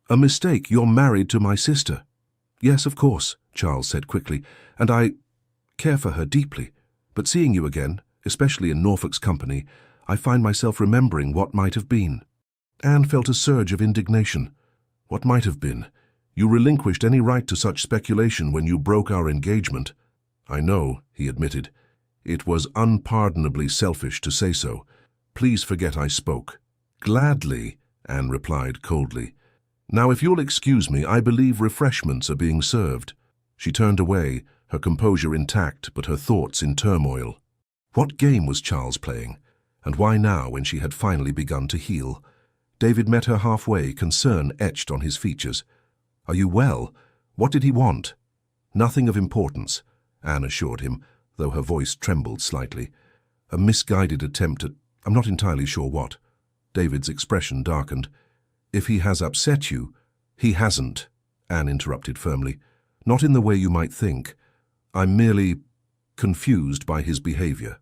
"A mistake? You're married to my sister." "Yes, of course," Charles said quickly, "and I care for her deeply. But seeing you again, especially in Norfolk's company, I find myself remembering what might have been." Anne felt a surge of indignation. "What might have been? You relinquished any right to such speculation when you broke our engagement." "I know," he admitted. "It was unpardonably selfish to say so. Please forget I spoke." "Gladly," Anne replied coldly. "Now, if you'll excuse me, I believe refreshments are being served." She turned away, her composure intact but her thoughts in turmoil. What game was Charles playing? And why now, when she had finally begun to heal? David met her halfway, concern etched on his features. "Are you well? What did he want?" "Nothing of importance," Anne assured him, though her voice trembled slightly. "A misguided attempt at, I'm not entirely sure what." David's expression darkened. "If he has upset you—" "He hasn't," Anne interrupted firmly. "Not in the way you might think. I'm merely confused by his behavior."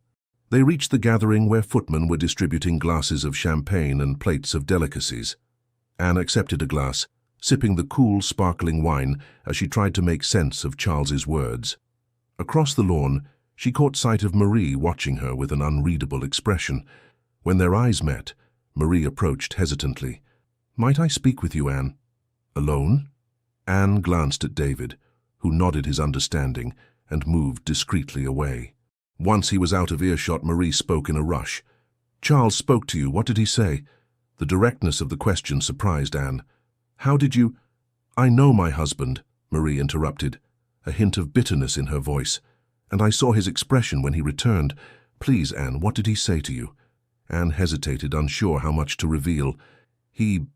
They reached the gathering where footmen were distributing glasses of champagne and plates of delicacies. Anne accepted a glass, sipping the cool, sparkling wine as she tried to make sense of Charles's words. Across the lawn, she caught sight of Marie watching her with an unreadable expression. When their eyes met, Marie approached hesitantly. "Might I speak with you, Anne?" "Alone?" Anne glanced at David, who nodded his understanding and moved discreetly away. Once he was out of earshot, Marie spoke in a rush. "Charles spoke to you. What did he say?" The directness of the question surprised Anne. "How did you—" "I know my husband," Marie interrupted, a hint of bitterness in her voice. "And I saw his expression when he returned. Please, Anne, what did he say to you?" Anne hesitated, unsure how much to reveal. He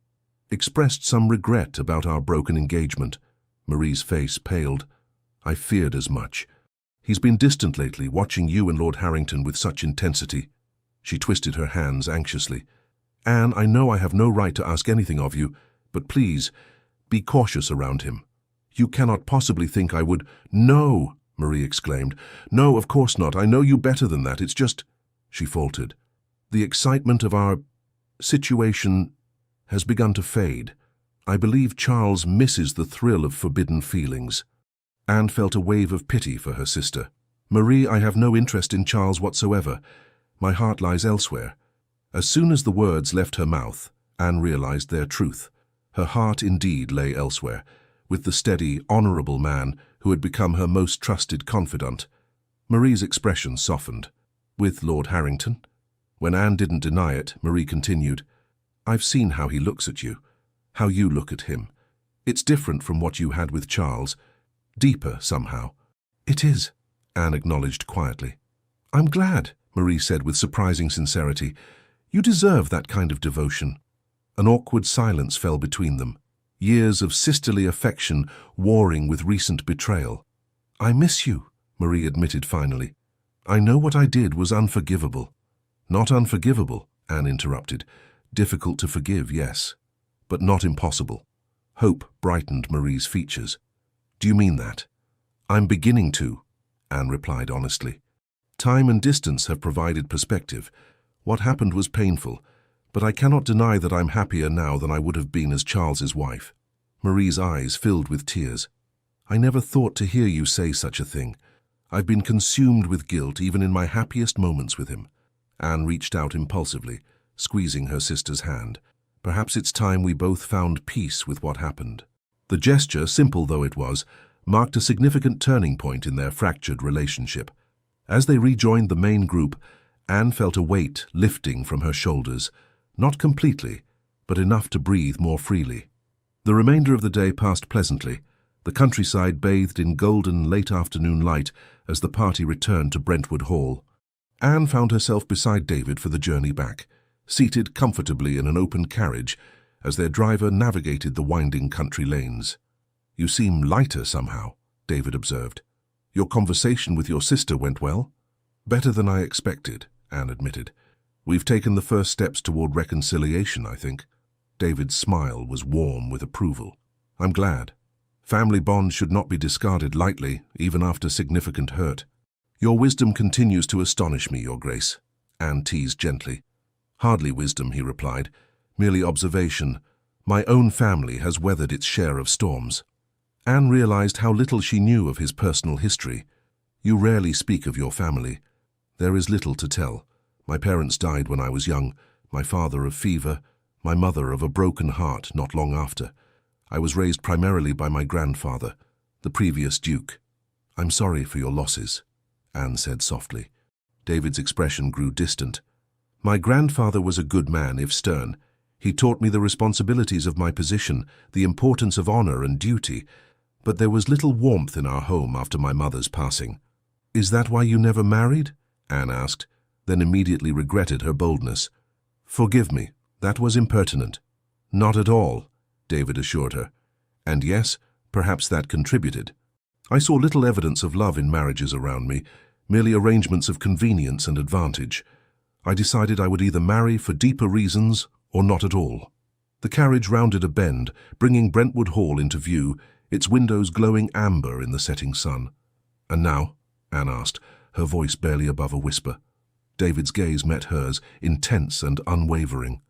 expressed some regret about our broken engagement. Marie's face paled. I feared as much. He's been distant lately, watching you and Lord Harrington with such intensity. She twisted her hands anxiously. Anne, I know I have no right to ask anything of you, but please, be cautious around him. You cannot possibly think I would— No, Marie exclaimed. No, of course not. I know you better than that. It's just— She faltered. The excitement of our situation has begun to fade. I believe Charles misses the thrill of forbidden feelings. Anne felt a wave of pity for her sister. Marie, I have no interest in Charles whatsoever. My heart lies elsewhere. As soon as the words left her mouth, Anne realized their truth. Her heart indeed lay elsewhere, with the steady, honorable man who had become her most trusted confidant. Marie's expression softened. With Lord Harrington? When Anne didn't deny it, Marie continued, I've seen how he looks at you, how you look at him. It's different from what you had with Charles. Deeper, somehow. It is, Anne acknowledged quietly. I'm glad, Marie said with surprising sincerity. You deserve that kind of devotion. An awkward silence fell between them, years of sisterly affection warring with recent betrayal. I miss you, Marie admitted finally. I know what I did was unforgivable. Not unforgivable, Anne interrupted. Difficult to forgive, yes, but not impossible. Hope brightened Marie's features. Do you mean that? I'm beginning to, Anne replied honestly. Time and distance have provided perspective. What happened was painful, but I cannot deny that I'm happier now than I would have been as Charles's wife. Marie's eyes filled with tears. I never thought to hear you say such a thing. I've been consumed with guilt even in my happiest moments with him. Anne reached out impulsively, squeezing her sister's hand. Perhaps it's time we both found peace with what happened. The gesture, simple though it was, marked a significant turning point in their fractured relationship. As they rejoined the main group, Anne felt a weight lifting from her shoulders, not completely, but enough to breathe more freely. The remainder of the day passed pleasantly, the countryside bathed in golden late-afternoon light as the party returned to Brentwood Hall. Anne found herself beside David for the journey back, seated comfortably in an open carriage as their driver navigated the winding country lanes. You seem lighter somehow, David observed. Your conversation with your sister went well? Better than I expected, Anne admitted. We've taken the first steps toward reconciliation, I think. David's smile was warm with approval. I'm glad. Family bonds should not be discarded lightly, even after significant hurt. Your wisdom continues to astonish me, Your Grace, Anne teased gently. Hardly wisdom, he replied, merely observation. My own family has weathered its share of storms. Anne realized how little she knew of his personal history. You rarely speak of your family. There is little to tell. My parents died when I was young, my father of fever, my mother of a broken heart not long after. I was raised primarily by my grandfather, the previous Duke. I'm sorry for your losses, Anne said softly. David's expression grew distant. My grandfather was a good man, if stern. He taught me the responsibilities of my position, the importance of honor and duty, but there was little warmth in our home after my mother's passing. Is that why you never married? Anne asked, then immediately regretted her boldness. Forgive me, that was impertinent. Not at all, David assured her. And yes, perhaps that contributed. I saw little evidence of love in marriages around me, merely arrangements of convenience and advantage. I decided I would either marry for deeper reasons or not at all. The carriage rounded a bend, bringing Brentwood Hall into view, its windows glowing amber in the setting sun. And now? Anne asked, her voice barely above a whisper. David's gaze met hers, intense and unwavering.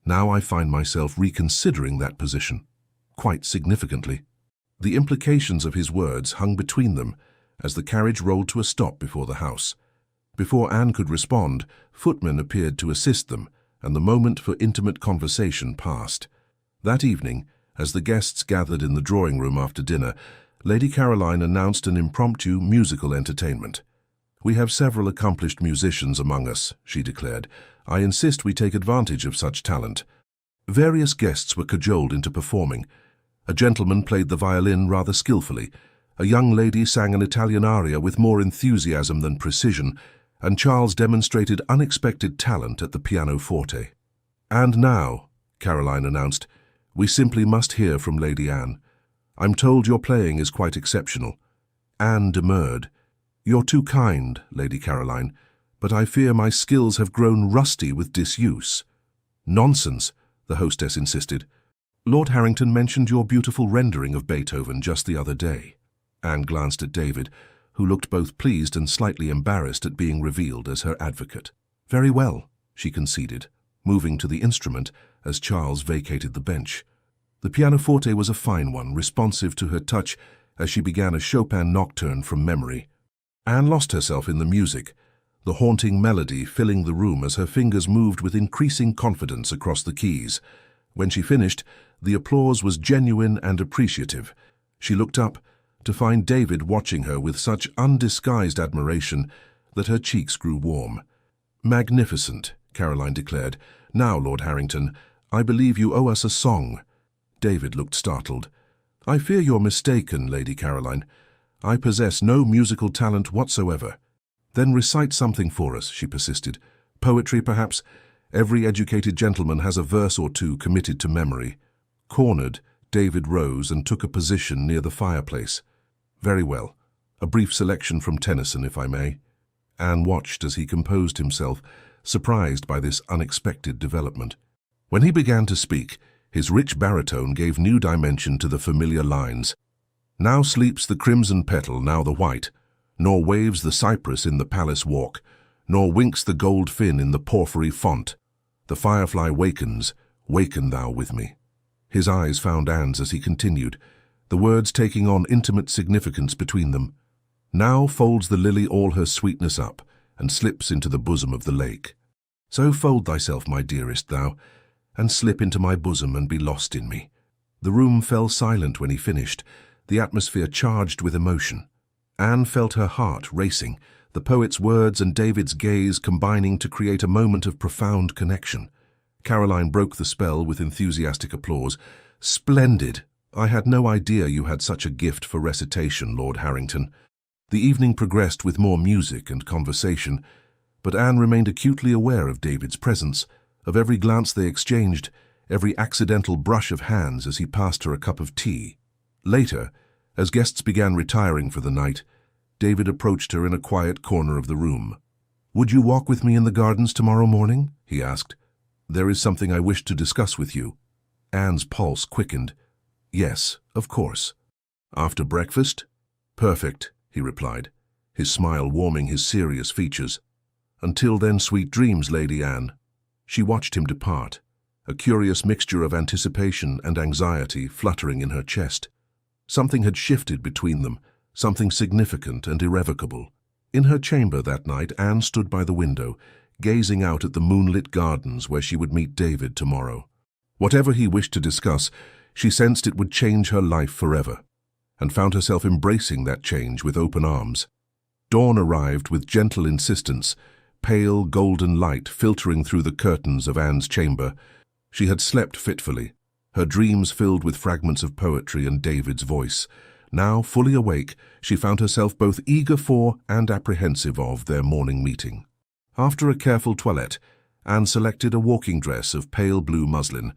Now I find myself reconsidering that position, quite significantly. The implications of his words hung between them as the carriage rolled to a stop before the house. Before Anne could respond, footmen appeared to assist them, and the moment for intimate conversation passed. That evening, as the guests gathered in the drawing room after dinner, Lady Caroline announced an impromptu musical entertainment. We have several accomplished musicians among us, she declared. I insist we take advantage of such talent. Various guests were cajoled into performing. A gentleman played the violin rather skillfully. A young lady sang an Italian aria with more enthusiasm than precision, and Charles demonstrated unexpected talent at the pianoforte. And now, Caroline announced. "We simply must hear from Lady Anne. I'm told your playing is quite exceptional." Anne demurred. "You're too kind, Lady Caroline, but I fear my skills have grown rusty with disuse." "Nonsense," the hostess insisted. "Lord Harrington mentioned your beautiful rendering of Beethoven just the other day." Anne glanced at David, who looked both pleased and slightly embarrassed at being revealed as her advocate. "Very well," she conceded, moving to the instrument as Charles vacated the bench. The pianoforte was a fine one, responsive to her touch as she began a Chopin nocturne from memory. Anne lost herself in the music, the haunting melody filling the room as her fingers moved with increasing confidence across the keys. When she finished, the applause was genuine and appreciative. She looked up to find David watching her with such undisguised admiration that her cheeks grew warm. "Magnificent," Caroline declared. "Now, Lord Harrington, I believe you owe us a song." David looked startled. "I fear you're mistaken, Lady Caroline. I possess no musical talent whatsoever." "Then recite something for us," she persisted. "Poetry, perhaps? Every educated gentleman has a verse or two committed to memory." Cornered, David rose and took a position near the fireplace. "Very well. A brief selection from Tennyson, if I may." Anne watched as he composed himself, surprised by this unexpected development. When he began to speak, his rich baritone gave new dimension to the familiar lines. "Now sleeps the crimson petal, now the white, nor waves the cypress in the palace walk, nor winks the gold fin in the porphyry font. The firefly wakens, waken thou with me." His eyes found Anne's as he continued, the words taking on intimate significance between them. "Now folds the lily all her sweetness up, and slips into the bosom of the lake. So fold thyself, my dearest, thou, and slip into my bosom and be lost in me." The room fell silent when he finished, the atmosphere charged with emotion. Anne felt her heart racing, the poet's words and David's gaze combining to create a moment of profound connection. Caroline broke the spell with enthusiastic applause. "Splendid! I had no idea you had such a gift for recitation, Lord Harrington." The evening progressed with more music and conversation, but Anne remained acutely aware of David's presence, of every glance they exchanged, every accidental brush of hands as he passed her a cup of tea. Later, as guests began retiring for the night, David approached her in a quiet corner of the room. "Would you walk with me in the gardens tomorrow morning?" he asked. "There is something I wish to discuss with you." Anne's pulse quickened. "Yes, of course." "After breakfast?" "Perfect," he replied, his smile warming his serious features. "Until then, sweet dreams, Lady Anne." She watched him depart, a curious mixture of anticipation and anxiety fluttering in her chest. Something had shifted between them, something significant and irrevocable. In her chamber that night, Anne stood by the window, gazing out at the moonlit gardens where she would meet David tomorrow. Whatever he wished to discuss, she sensed it would change her life forever, and found herself embracing that change with open arms. Dawn arrived with gentle insistence, pale golden light filtering through the curtains of Anne's chamber. She had slept fitfully, her dreams filled with fragments of poetry and David's voice. Now, fully awake, she found herself both eager for and apprehensive of their morning meeting. After a careful toilette, Anne selected a walking dress of pale blue muslin,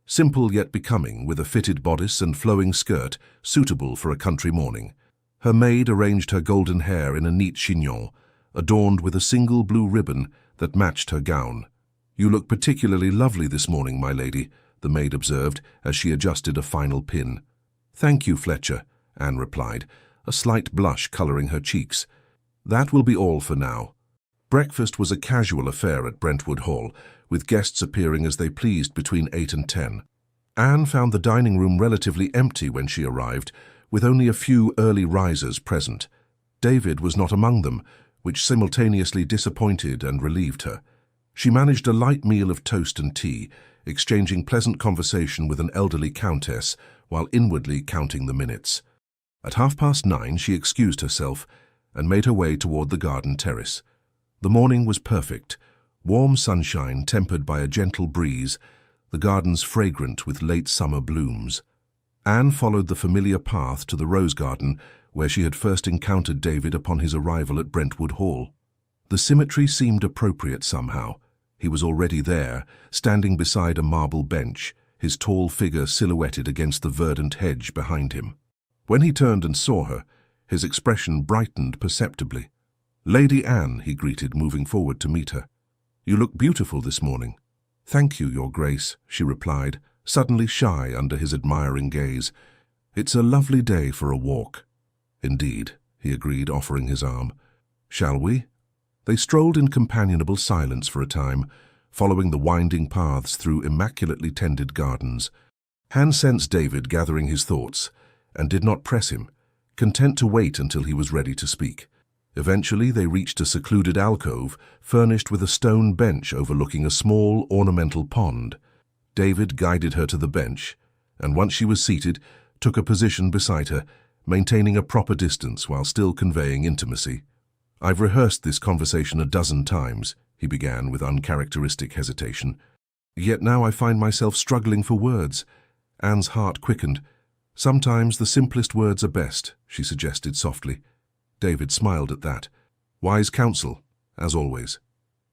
simple yet becoming, with a fitted bodice and flowing skirt suitable for a country morning. Her maid arranged her golden hair in a neat chignon, adorned with a single blue ribbon that matched her gown. "You look particularly lovely this morning, my lady," the maid observed as she adjusted a final pin. "Thank you, Fletcher," Anne replied, a slight blush colouring her cheeks. "That will be all for now." Breakfast was a casual affair at Brentwood Hall, with guests appearing as they pleased between 8 and 10. Anne found the dining room relatively empty when she arrived, with only a few early risers present. David was not among them, which simultaneously disappointed and relieved her. She managed a light meal of toast and tea, exchanging pleasant conversation with an elderly countess while inwardly counting the minutes. At 9:30 she excused herself and made her way toward the garden terrace. The morning was perfect, warm sunshine tempered by a gentle breeze, the gardens fragrant with late summer blooms. Anne followed the familiar path to the rose garden where she had first encountered David upon his arrival at Brentwood Hall. The symmetry seemed appropriate somehow, He was already there, standing beside a marble bench, his tall figure silhouetted against the verdant hedge behind him. When he turned and saw her, his expression brightened perceptibly. "Lady Anne," he greeted, moving forward to meet her. "You look beautiful this morning." "Thank you, Your Grace," she replied, suddenly shy under his admiring gaze. "It's a lovely day for a walk." "Indeed," he agreed, offering his arm. "Shall we?" They strolled in companionable silence for a time, following the winding paths through immaculately tended gardens. Anne sensed David gathering his thoughts, and did not press him, content to wait until he was ready to speak. Eventually they reached a secluded alcove, furnished with a stone bench overlooking a small, ornamental pond. David guided her to the bench, and once she was seated, took a position beside her, maintaining a proper distance while still conveying intimacy. "I've rehearsed this conversation a dozen times," he began with uncharacteristic hesitation. "Yet now I find myself struggling for words." Anne's heart quickened. "Sometimes the simplest words are best," she suggested softly. David smiled at that. "Wise counsel, as always."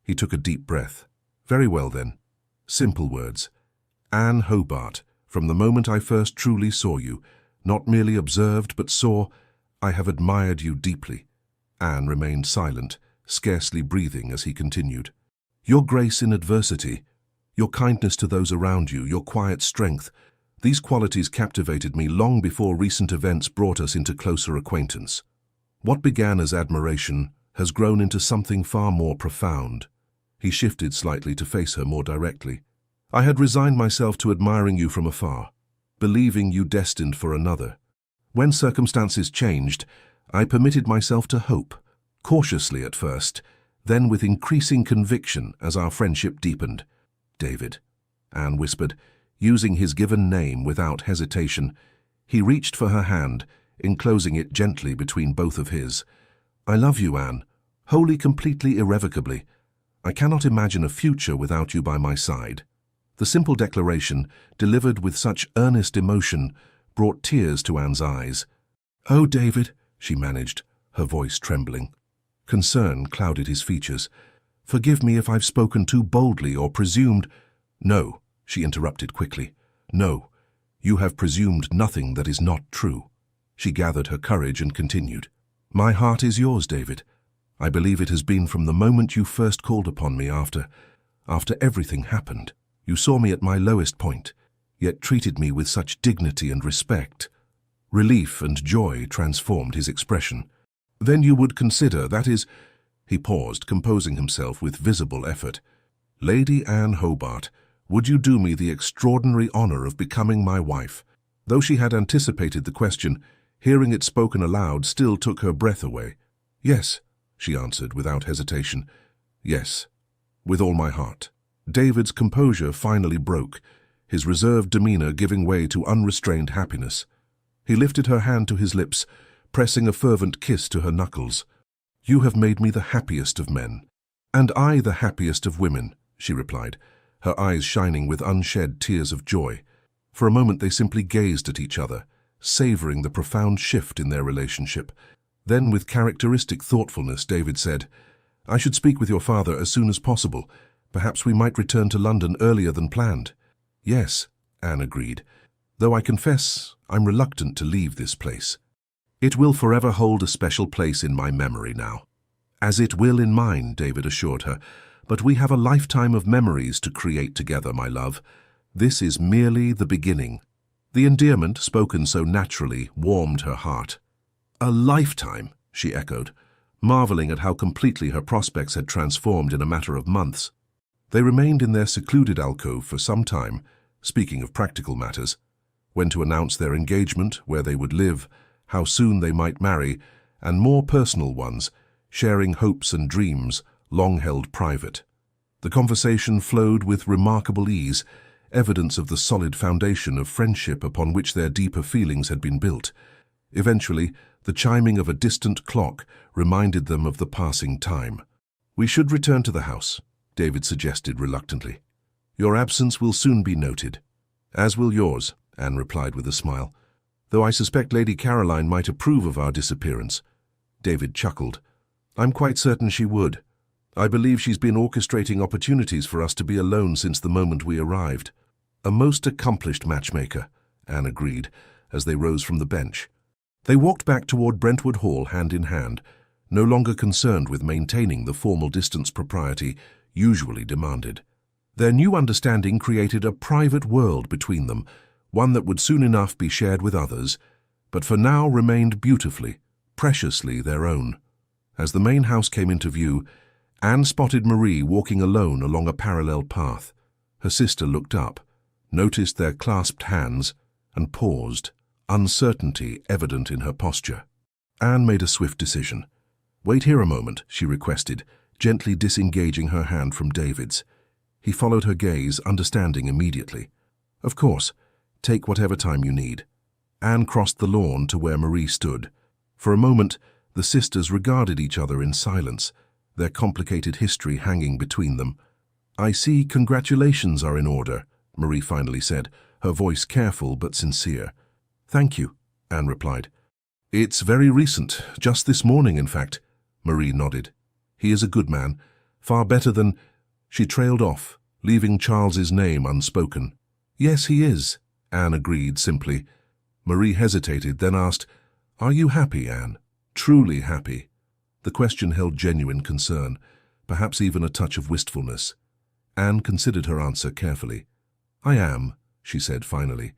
He took a deep breath. "Very well then. Simple words. Anne Hobart, from the moment I first truly saw you, not merely observed but saw, I have admired you deeply." Anne remained silent, scarcely breathing as he continued. "Your grace in adversity, your kindness to those around you, your quiet strength, these qualities captivated me long before recent events brought us into closer acquaintance. What began as admiration has grown into something far more profound." He shifted slightly to face her more directly. "I had resigned myself to admiring you from afar, believing you destined for another. When circumstances changed, I permitted myself to hope, cautiously at first, then with increasing conviction as our friendship deepened." "David," Anne whispered, using his given name without hesitation. He reached for her hand, enclosing it gently between both of his. "I love you, Anne, wholly, completely, irrevocably. I cannot imagine a future without you by my side." The simple declaration, delivered with such earnest emotion, brought tears to Anne's eyes. "Oh, David," she managed, her voice trembling. Concern clouded his features. "Forgive me if I've spoken too boldly or presumed—" "No," she interrupted quickly. "No, you have presumed nothing that is not true." She gathered her courage and continued. "My heart is yours, David. I believe it has been from the moment you first called upon me after everything happened. You saw me at my lowest point, yet treated me with such dignity and respect." Relief and joy transformed his expression. "Then you would consider, that is—" He paused, composing himself with visible effort. "Lady Anne Hobart, would you do me the extraordinary honor of becoming my wife?" Though she had anticipated the question, hearing it spoken aloud still took her breath away. "Yes," she answered without hesitation. "Yes, with all my heart." David's composure finally broke, his reserved demeanor giving way to unrestrained happiness. He lifted her hand to his lips, pressing a fervent kiss to her knuckles. "You have made me the happiest of men." "And I the happiest of women," she replied, her eyes shining with unshed tears of joy. For a moment they simply gazed at each other, savoring the profound shift in their relationship. Then, with characteristic thoughtfulness, David said, "I should speak with your father as soon as possible. Perhaps we might return to London earlier than planned." "Yes," Anne agreed, "though I confess I'm reluctant to leave this place. It will forever hold a special place in my memory now." "As it will in mine," David assured her, "but we have a lifetime of memories to create together, my love. This is merely the beginning." The endearment, spoken so naturally, warmed her heart. "A lifetime," she echoed, marveling at how completely her prospects had transformed in a matter of months. They remained in their secluded alcove for some time, speaking of practical matters, when to announce their engagement, where they would live, how soon they might marry, and more personal ones, sharing hopes and dreams, long held private. The conversation flowed with remarkable ease, evidence of the solid foundation of friendship upon which their deeper feelings had been built. Eventually, the chiming of a distant clock reminded them of the passing time. "We should return to the house," David suggested reluctantly. "Your absence will soon be noted." "As will yours," Anne replied with a smile, "though I suspect Lady Caroline might approve of our disappearance." David chuckled. "I'm quite certain she would. I believe she's been orchestrating opportunities for us to be alone since the moment we arrived. A most accomplished matchmaker, Anne agreed, as they rose from the bench. They walked back toward Brentwood Hall hand in hand, no longer concerned with maintaining the formal distance propriety usually demanded. Their new understanding created a private world between them, one that would soon enough be shared with others, but for now remained beautifully, preciously their own. As the main house came into view, Anne spotted Marie walking alone along a parallel path. Her sister looked up, noticed their clasped hands, and paused, uncertainty evident in her posture. Anne made a swift decision. "Wait here a moment," she requested, gently disengaging her hand from David's. He followed her gaze, understanding immediately. "Of course, take whatever time you need." Anne crossed the lawn to where Marie stood. For a moment, the sisters regarded each other in silence, their complicated history hanging between them. "I see congratulations are in order," Marie finally said, her voice careful but sincere. "Thank you," Anne replied. "It's very recent, just this morning, in fact," Marie nodded. "He is a good man, far better than—" She trailed off, leaving Charles's name unspoken. "Yes, he is," Anne agreed simply. Marie hesitated, then asked, "Are you happy, Anne? Truly happy?" The question held genuine concern, perhaps even a touch of wistfulness. Anne considered her answer carefully. "I am," she said finally.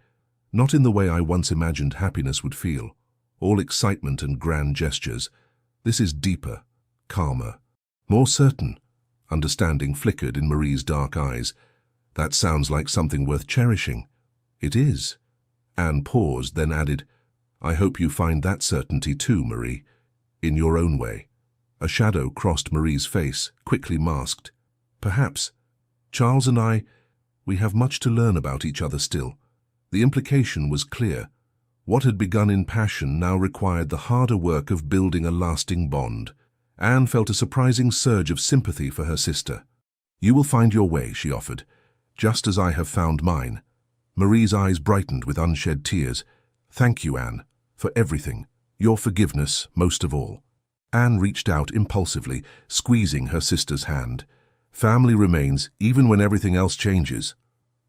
"Not in the way I once imagined happiness would feel, all excitement and grand gestures. This is deeper, calmer, more certain." Understanding flickered in Marie's dark eyes. "That sounds like something worth cherishing." "It is." Anne paused, then added, "I hope you find that certainty too, Marie, in your own way." A shadow crossed Marie's face, quickly masked. "Perhaps. Charles and we have much to learn about each other still." The implication was clear. What had begun in passion now required the harder work of building a lasting bond. Anne felt a surprising surge of sympathy for her sister. "You will find your way," she offered, "just as I have found mine." Marie's eyes brightened with unshed tears. "Thank you, Anne, for everything. Your forgiveness, most of all." Anne reached out impulsively, squeezing her sister's hand. Family remains even when everything else changes.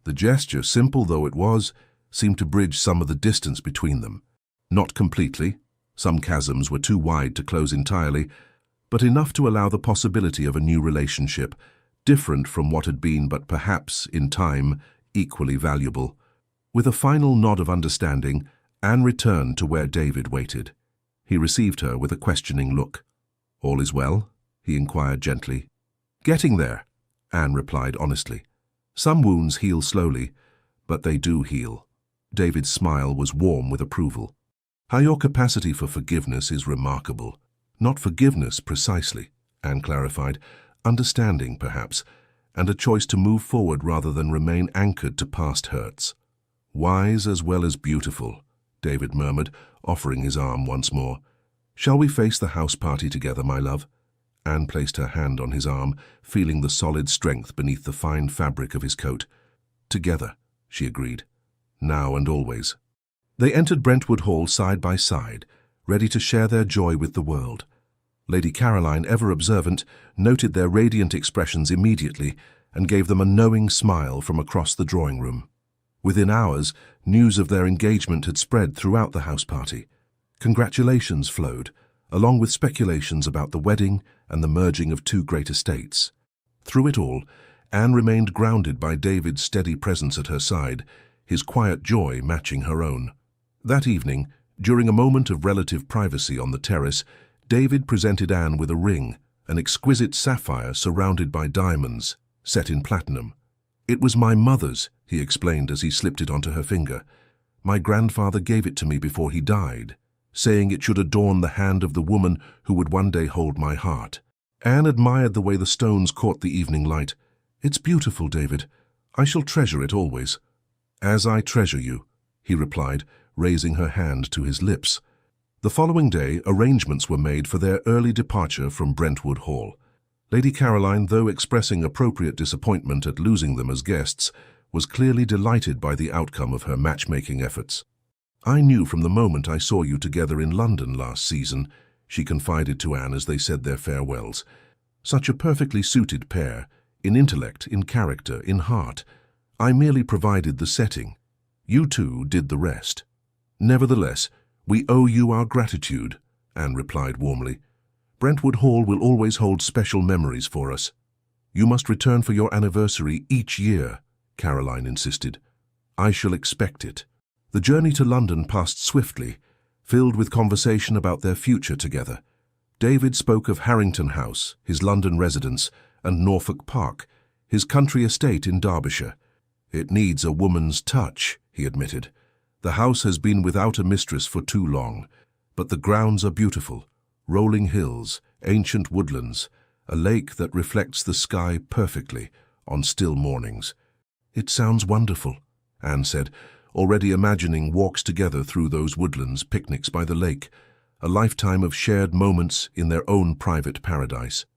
The gesture, simple though it was, seemed to bridge some of the distance between them. Not completely. Some chasms were too wide to close entirely, but enough to allow the possibility of a new relationship, different from what had been, but perhaps, in time, equally valuable. With a final nod of understanding, Anne returned to where David waited. He received her with a questioning look. "All is well?" he inquired gently. "Getting there," Anne replied honestly. "Some wounds heal slowly, but they do heal." David's smile was warm with approval. "How your capacity for forgiveness is remarkable." "Not forgiveness, precisely," Anne clarified. "Understanding, perhaps, and a choice to move forward rather than remain anchored to past hurts." "Wise as well as beautiful," David murmured, offering his arm once more. "Shall we face the house party together, my love?" Anne placed her hand on his arm, feeling the solid strength beneath the fine fabric of his coat. "Together," she agreed. "Now and always." They entered Brentwood Hall side by side, ready to share their joy with the world. Lady Caroline, ever observant, noted their radiant expressions immediately and gave them a knowing smile from across the drawing room. Within hours, news of their engagement had spread throughout the house party. Congratulations flowed, along with speculations about the wedding and the merging of two great estates. Through it all, Anne remained grounded by David's steady presence at her side, his quiet joy matching her own. That evening, during a moment of relative privacy on the terrace, David presented Anne with a ring, an exquisite sapphire surrounded by diamonds, set in platinum. "It was my mother's," he explained as he slipped it onto her finger. "My grandfather gave it to me before he died, saying it should adorn the hand of the woman who would one day hold my heart." Anne admired the way the stones caught the evening light. "It's beautiful, David. I shall treasure it always." "As I treasure you," he replied, raising her hand to his lips. The following day, arrangements were made for their early departure from Brentwood Hall. Lady Caroline, though expressing appropriate disappointment at losing them as guests, was clearly delighted by the outcome of her matchmaking efforts. "I knew from the moment I saw you together in London last season," she confided to Anne as they said their farewells. Such a perfectly suited pair, in intellect, in character, in heart. I merely provided the setting. You two did the rest. Nevertheless, we owe you our gratitude, Anne replied warmly. Brentwood Hall will always hold special memories for us. You must return for your anniversary each year, Caroline insisted. I shall expect it. The journey to London passed swiftly, filled with conversation about their future together. David spoke of Harrington House, his London residence, and Norfolk Park, his country estate in Derbyshire. It needs a woman's touch, he admitted. The house has been without a mistress for too long, but the grounds are beautiful. Rolling hills, ancient woodlands, a lake that reflects the sky perfectly on still mornings. It sounds wonderful, Anne said, already imagining walks together through those woodlands, picnics by the lake, a lifetime of shared moments in their own private paradise.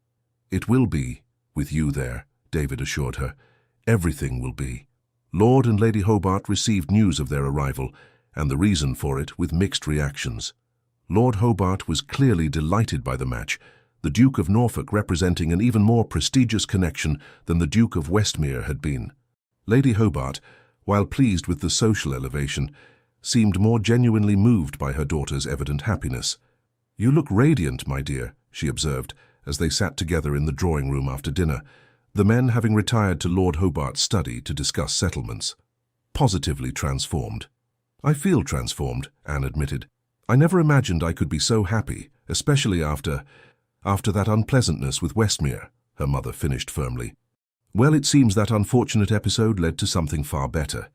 It will be, with you there, David assured her. Everything will be. Lord and Lady Hobart received news of their arrival, and the reason for it with mixed reactions. Lord Hobart was clearly delighted by the match, the Duke of Norfolk representing an even more prestigious connection than the Duke of Westmere had been. Lady Hobart, while pleased with the social elevation, seemed more genuinely moved by her daughter's evident happiness. "You look radiant, my dear," she observed, as they sat together in the drawing-room after dinner, the men having retired to Lord Hobart's study to discuss settlements. "Positively transformed." "I feel transformed," Anne admitted. "I never imagined I could be so happy, especially after that unpleasantness with Westmere," her mother finished firmly. "Well, it seems that unfortunate episode led to something far better.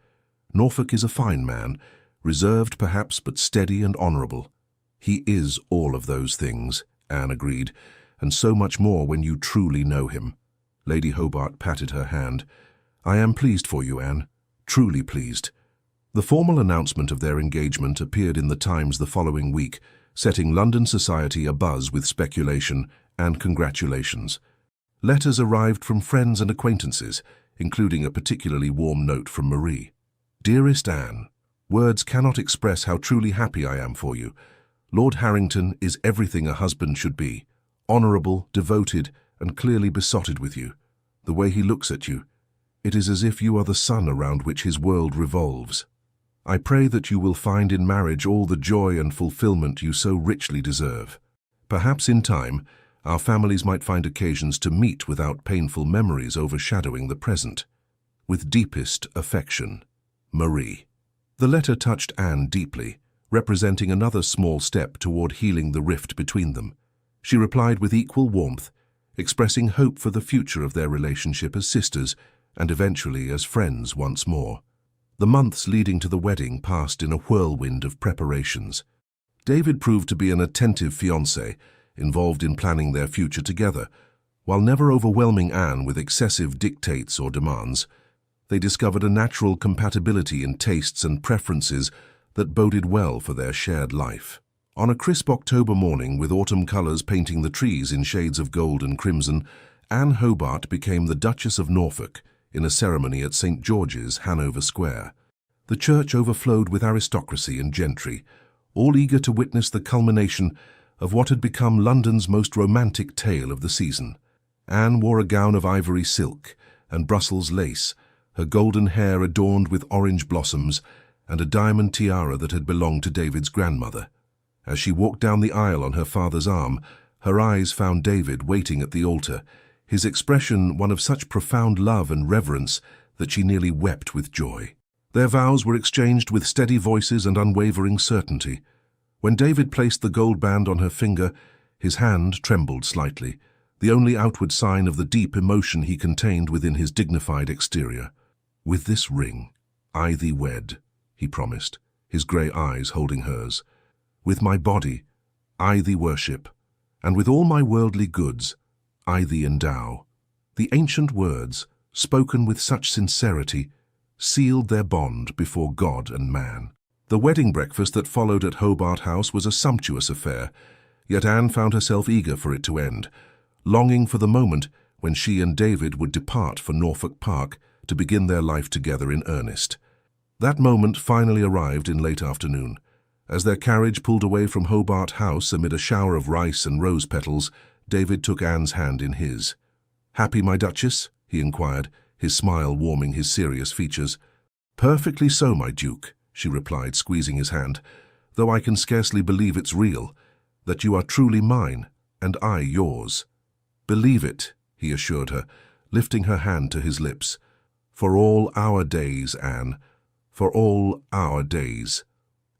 Norfolk is a fine man, reserved perhaps, but steady and honourable." "He is all of those things," Anne agreed, "and so much more when you truly know him." Lady Hobart patted her hand. "I am pleased for you, Anne, truly pleased." The formal announcement of their engagement appeared in the Times the following week, setting London society abuzz with speculation and congratulations. Letters arrived from friends and acquaintances, including a particularly warm note from Marie. "Dearest Anne, words cannot express how truly happy I am for you. Lord Harrington is everything a husband should be, honourable, devoted, and clearly besotted with you. The way he looks at you, it is as if you are the sun around which his world revolves. I pray that you will find in marriage all the joy and fulfilment you so richly deserve. Perhaps in time, our families might find occasions to meet without painful memories overshadowing the present. With deepest affection, Marie." The letter touched Anne deeply, representing another small step toward healing the rift between them. She replied with equal warmth, expressing hope for the future of their relationship as sisters and eventually as friends once more. The months leading to the wedding passed in a whirlwind of preparations. David proved to be an attentive fiancé, involved in planning their future together. While never overwhelming Anne with excessive dictates or demands, they discovered a natural compatibility in tastes and preferences that boded well for their shared life. On a crisp October morning, with autumn colours painting the trees in shades of gold and crimson, Anne Hobart became the Duchess of Norfolk in a ceremony at St. George's, Hanover Square. The church overflowed with aristocracy and gentry, all eager to witness the culmination of what had become London's most romantic tale of the season. Anne wore a gown of ivory silk and Brussels lace, her golden hair adorned with orange blossoms, and a diamond tiara that had belonged to David's grandmother. As she walked down the aisle on her father's arm, her eyes found David waiting at the altar, his expression one of such profound love and reverence that she nearly wept with joy. Their vows were exchanged with steady voices and unwavering certainty. When David placed the gold band on her finger, his hand trembled slightly, the only outward sign of the deep emotion he contained within his dignified exterior. "With this ring, I thee wed," he promised, his grey eyes holding hers. "With my body, I thee worship, and with all my worldly goods, I thee endow." The ancient words, spoken with such sincerity, sealed their bond before God and man. The wedding breakfast that followed at Hobart House was a sumptuous affair, yet Anne found herself eager for it to end, longing for the moment when she and David would depart for Norfolk Park to begin their life together in earnest. That moment finally arrived in late afternoon. As their carriage pulled away from Hobart House amid a shower of rice and rose petals, David took Anne's hand in his. "Happy, my Duchess?" he inquired, his smile warming his serious features. "Perfectly so, my Duke," she replied, squeezing his hand, "though I can scarcely believe it's real, that you are truly mine, and I yours." "Believe it," he assured her, lifting her hand to his lips. "For all our days, Anne, for all our days."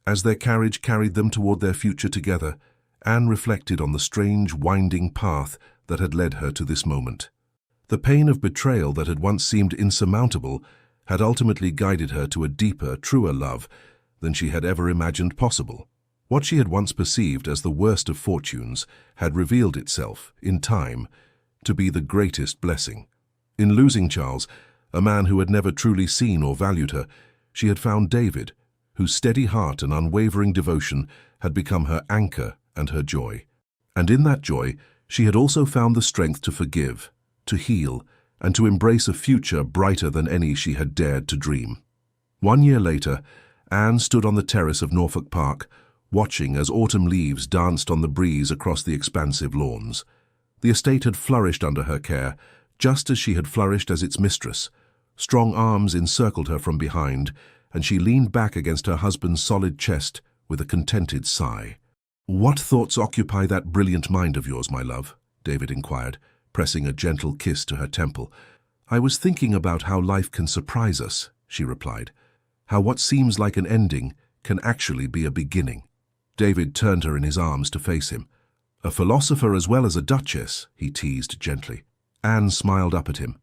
As their carriage carried them toward their future together, Anne reflected on the strange, winding path that had led her to this moment. The pain of betrayal that had once seemed insurmountable had ultimately guided her to a deeper, truer love than she had ever imagined possible. What she had once perceived as the worst of fortunes had revealed itself, in time, to be the greatest blessing. In losing Charles, a man who had never truly seen or valued her, she had found David, whose steady heart and unwavering devotion had become her anchor and her joy. And in that joy, she had also found the strength to forgive, to heal, and to embrace a future brighter than any she had dared to dream. 1 year later, Anne stood on the terrace of Norfolk Park, watching as autumn leaves danced on the breeze across the expansive lawns. The estate had flourished under her care, just as she had flourished as its mistress. Strong arms encircled her from behind, and she leaned back against her husband's solid chest with a contented sigh. "What thoughts occupy that brilliant mind of yours, my love?" David inquired, pressing a gentle kiss to her temple. "I was thinking about how life can surprise us," she replied. "How what seems like an ending can actually be a beginning." David turned her in his arms to face him. "A philosopher as well as a duchess," he teased gently. Anne smiled up at him.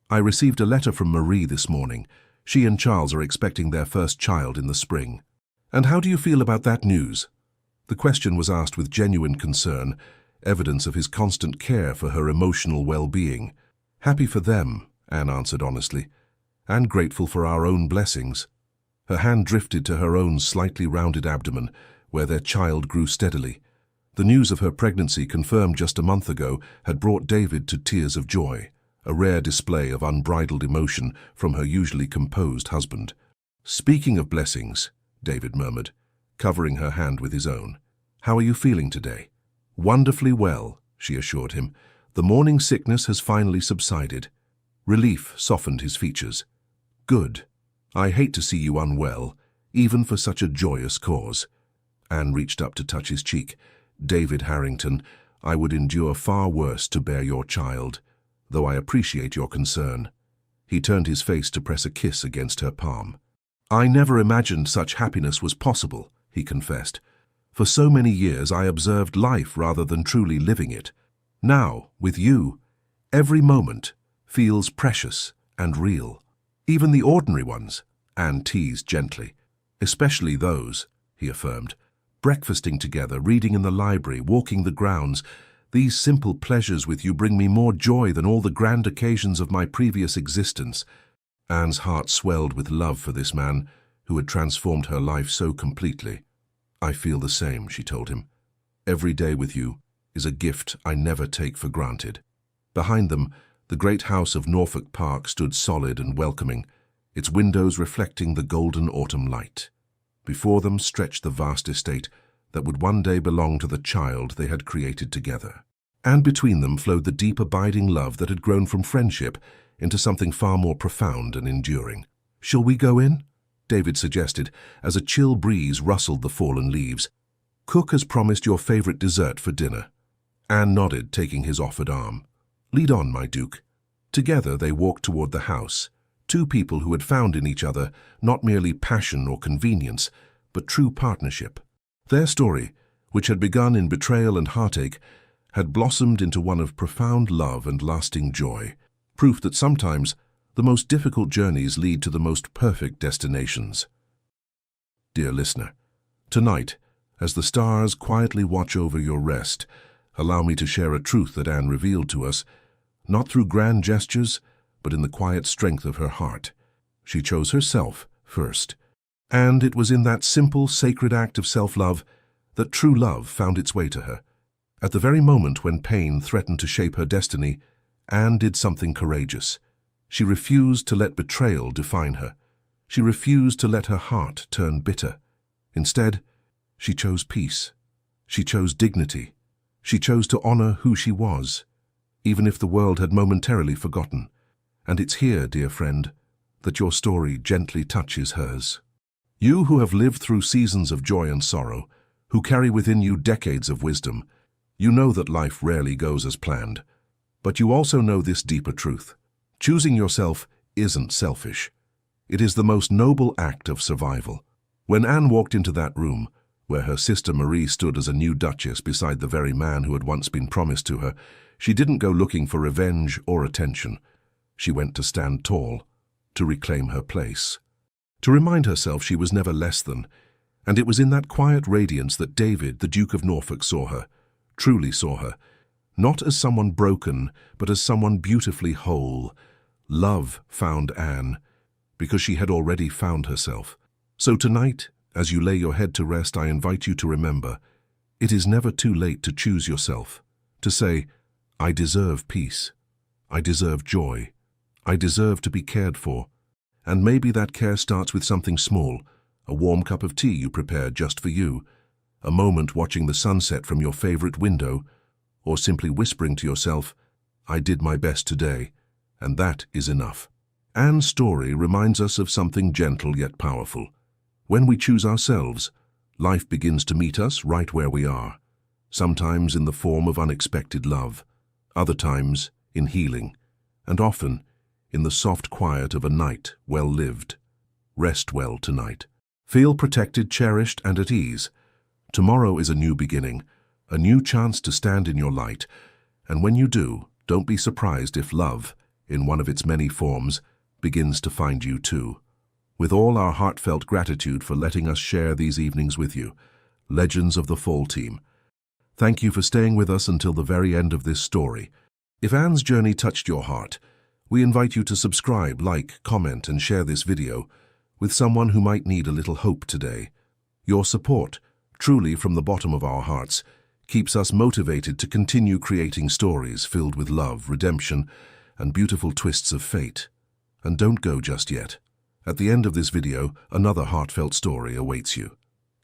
"I received a letter from Marie this morning. She and Charles are expecting their first child in the spring." "And how do you feel about that news?" The question was asked with genuine concern, evidence of his constant care for her emotional well-being. "Happy for them," Anne answered honestly, "and grateful for our own blessings." Her hand drifted to her own slightly rounded abdomen, where their child grew steadily. The news of her pregnancy, confirmed just a month ago, had brought David to tears of joy, a rare display of unbridled emotion from her usually composed husband. "Speaking of blessings," David murmured, covering her hand with his own, "how are you feeling today?" "Wonderfully well," she assured him. "The morning sickness has finally subsided." Relief softened his features. "Good. I hate to see you unwell, even for such a joyous cause." Anne reached up to touch his cheek. "David Harrington, I would endure far worse to bear your child, though I appreciate your concern." He turned his face to press a kiss against her palm. "I never imagined such happiness was possible," he confessed. "For so many years I observed life rather than truly living it. Now, with you, every moment feels precious and real. Even the ordinary ones," Anne teased gently. "Especially those," he affirmed. "Breakfasting together, reading in the library, walking the grounds. These simple pleasures with you bring me more joy than all the grand occasions of my previous existence." Anne's heart swelled with love for this man who had transformed her life so completely. "I feel the same," she told him. "Every day with you is a gift I never take for granted." Behind them, the great house of Norfolk Park stood solid and welcoming, its windows reflecting the golden autumn light. Before them stretched the vast estate that would one day belong to the child they had created together. And between them flowed the deep, abiding love that had grown from friendship into something far more profound and enduring. "Shall we go in?" David suggested, as a chill breeze rustled the fallen leaves. "Cook has promised your favorite dessert for dinner." Anne nodded, taking his offered arm. "Lead on, my Duke." Together they walked toward the house, two people who had found in each other not merely passion or convenience, but true partnership. Their story, which had begun in betrayal and heartache, had blossomed into one of profound love and lasting joy, proof that sometimes the most difficult journeys lead to the most perfect destinations. Dear listener, tonight, as the stars quietly watch over your rest, allow me to share a truth that Anne revealed to us, not through grand gestures, but in the quiet strength of her heart. She chose herself first, and it was in that simple, sacred act of self-love that true love found its way to her. At the very moment when pain threatened to shape her destiny, Anne did something courageous. She refused to let betrayal define her. She refused to let her heart turn bitter. Instead, she chose peace. She chose dignity. She chose to honor who she was, even if the world had momentarily forgotten. And it's here, dear friend, that your story gently touches hers. You who have lived through seasons of joy and sorrow, who carry within you decades of wisdom, you know that life rarely goes as planned. But you also know this deeper truth. Choosing yourself isn't selfish. It is the most noble act of survival. When Anne walked into that room, where her sister Marie stood as a new duchess beside the very man who had once been promised to her, she didn't go looking for revenge or attention. She went to stand tall, to reclaim her place, to remind herself she was never less than. And it was in that quiet radiance that David, the Duke of Norfolk, saw her, truly saw her, not as someone broken, but as someone beautifully whole. Love found Anne, because she had already found herself. So tonight, as you lay your head to rest, I invite you to remember, it is never too late to choose yourself, to say, I deserve peace, I deserve joy, I deserve to be cared for. And maybe that care starts with something small, a warm cup of tea you prepared just for you, a moment watching the sunset from your favorite window, or simply whispering to yourself, I did my best today, and that is enough. Anne's story reminds us of something gentle yet powerful. When we choose ourselves, life begins to meet us right where we are, sometimes in the form of unexpected love, other times in healing, and often in the soft quiet of a night well lived. Rest well tonight. Feel protected, cherished, and at ease. Tomorrow is a new beginning, a new chance to stand in your light, and when you do, don't be surprised if love, in one of its many forms, begins to find you too. With all our heartfelt gratitude for letting us share these evenings with you, Legends of the Fall team. Thank you for staying with us until the very end of this story. If Anne's journey touched your heart, we invite you to subscribe, like, comment, and share this video with someone who might need a little hope today. Your support, truly from the bottom of our hearts, keeps us motivated to continue creating stories filled with love, redemption, and beautiful twists of fate. And don't go just yet. At the end of this video, another heartfelt story awaits you.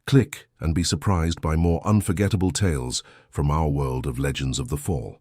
Click and be surprised by more unforgettable tales from our world of Legends of the Fall.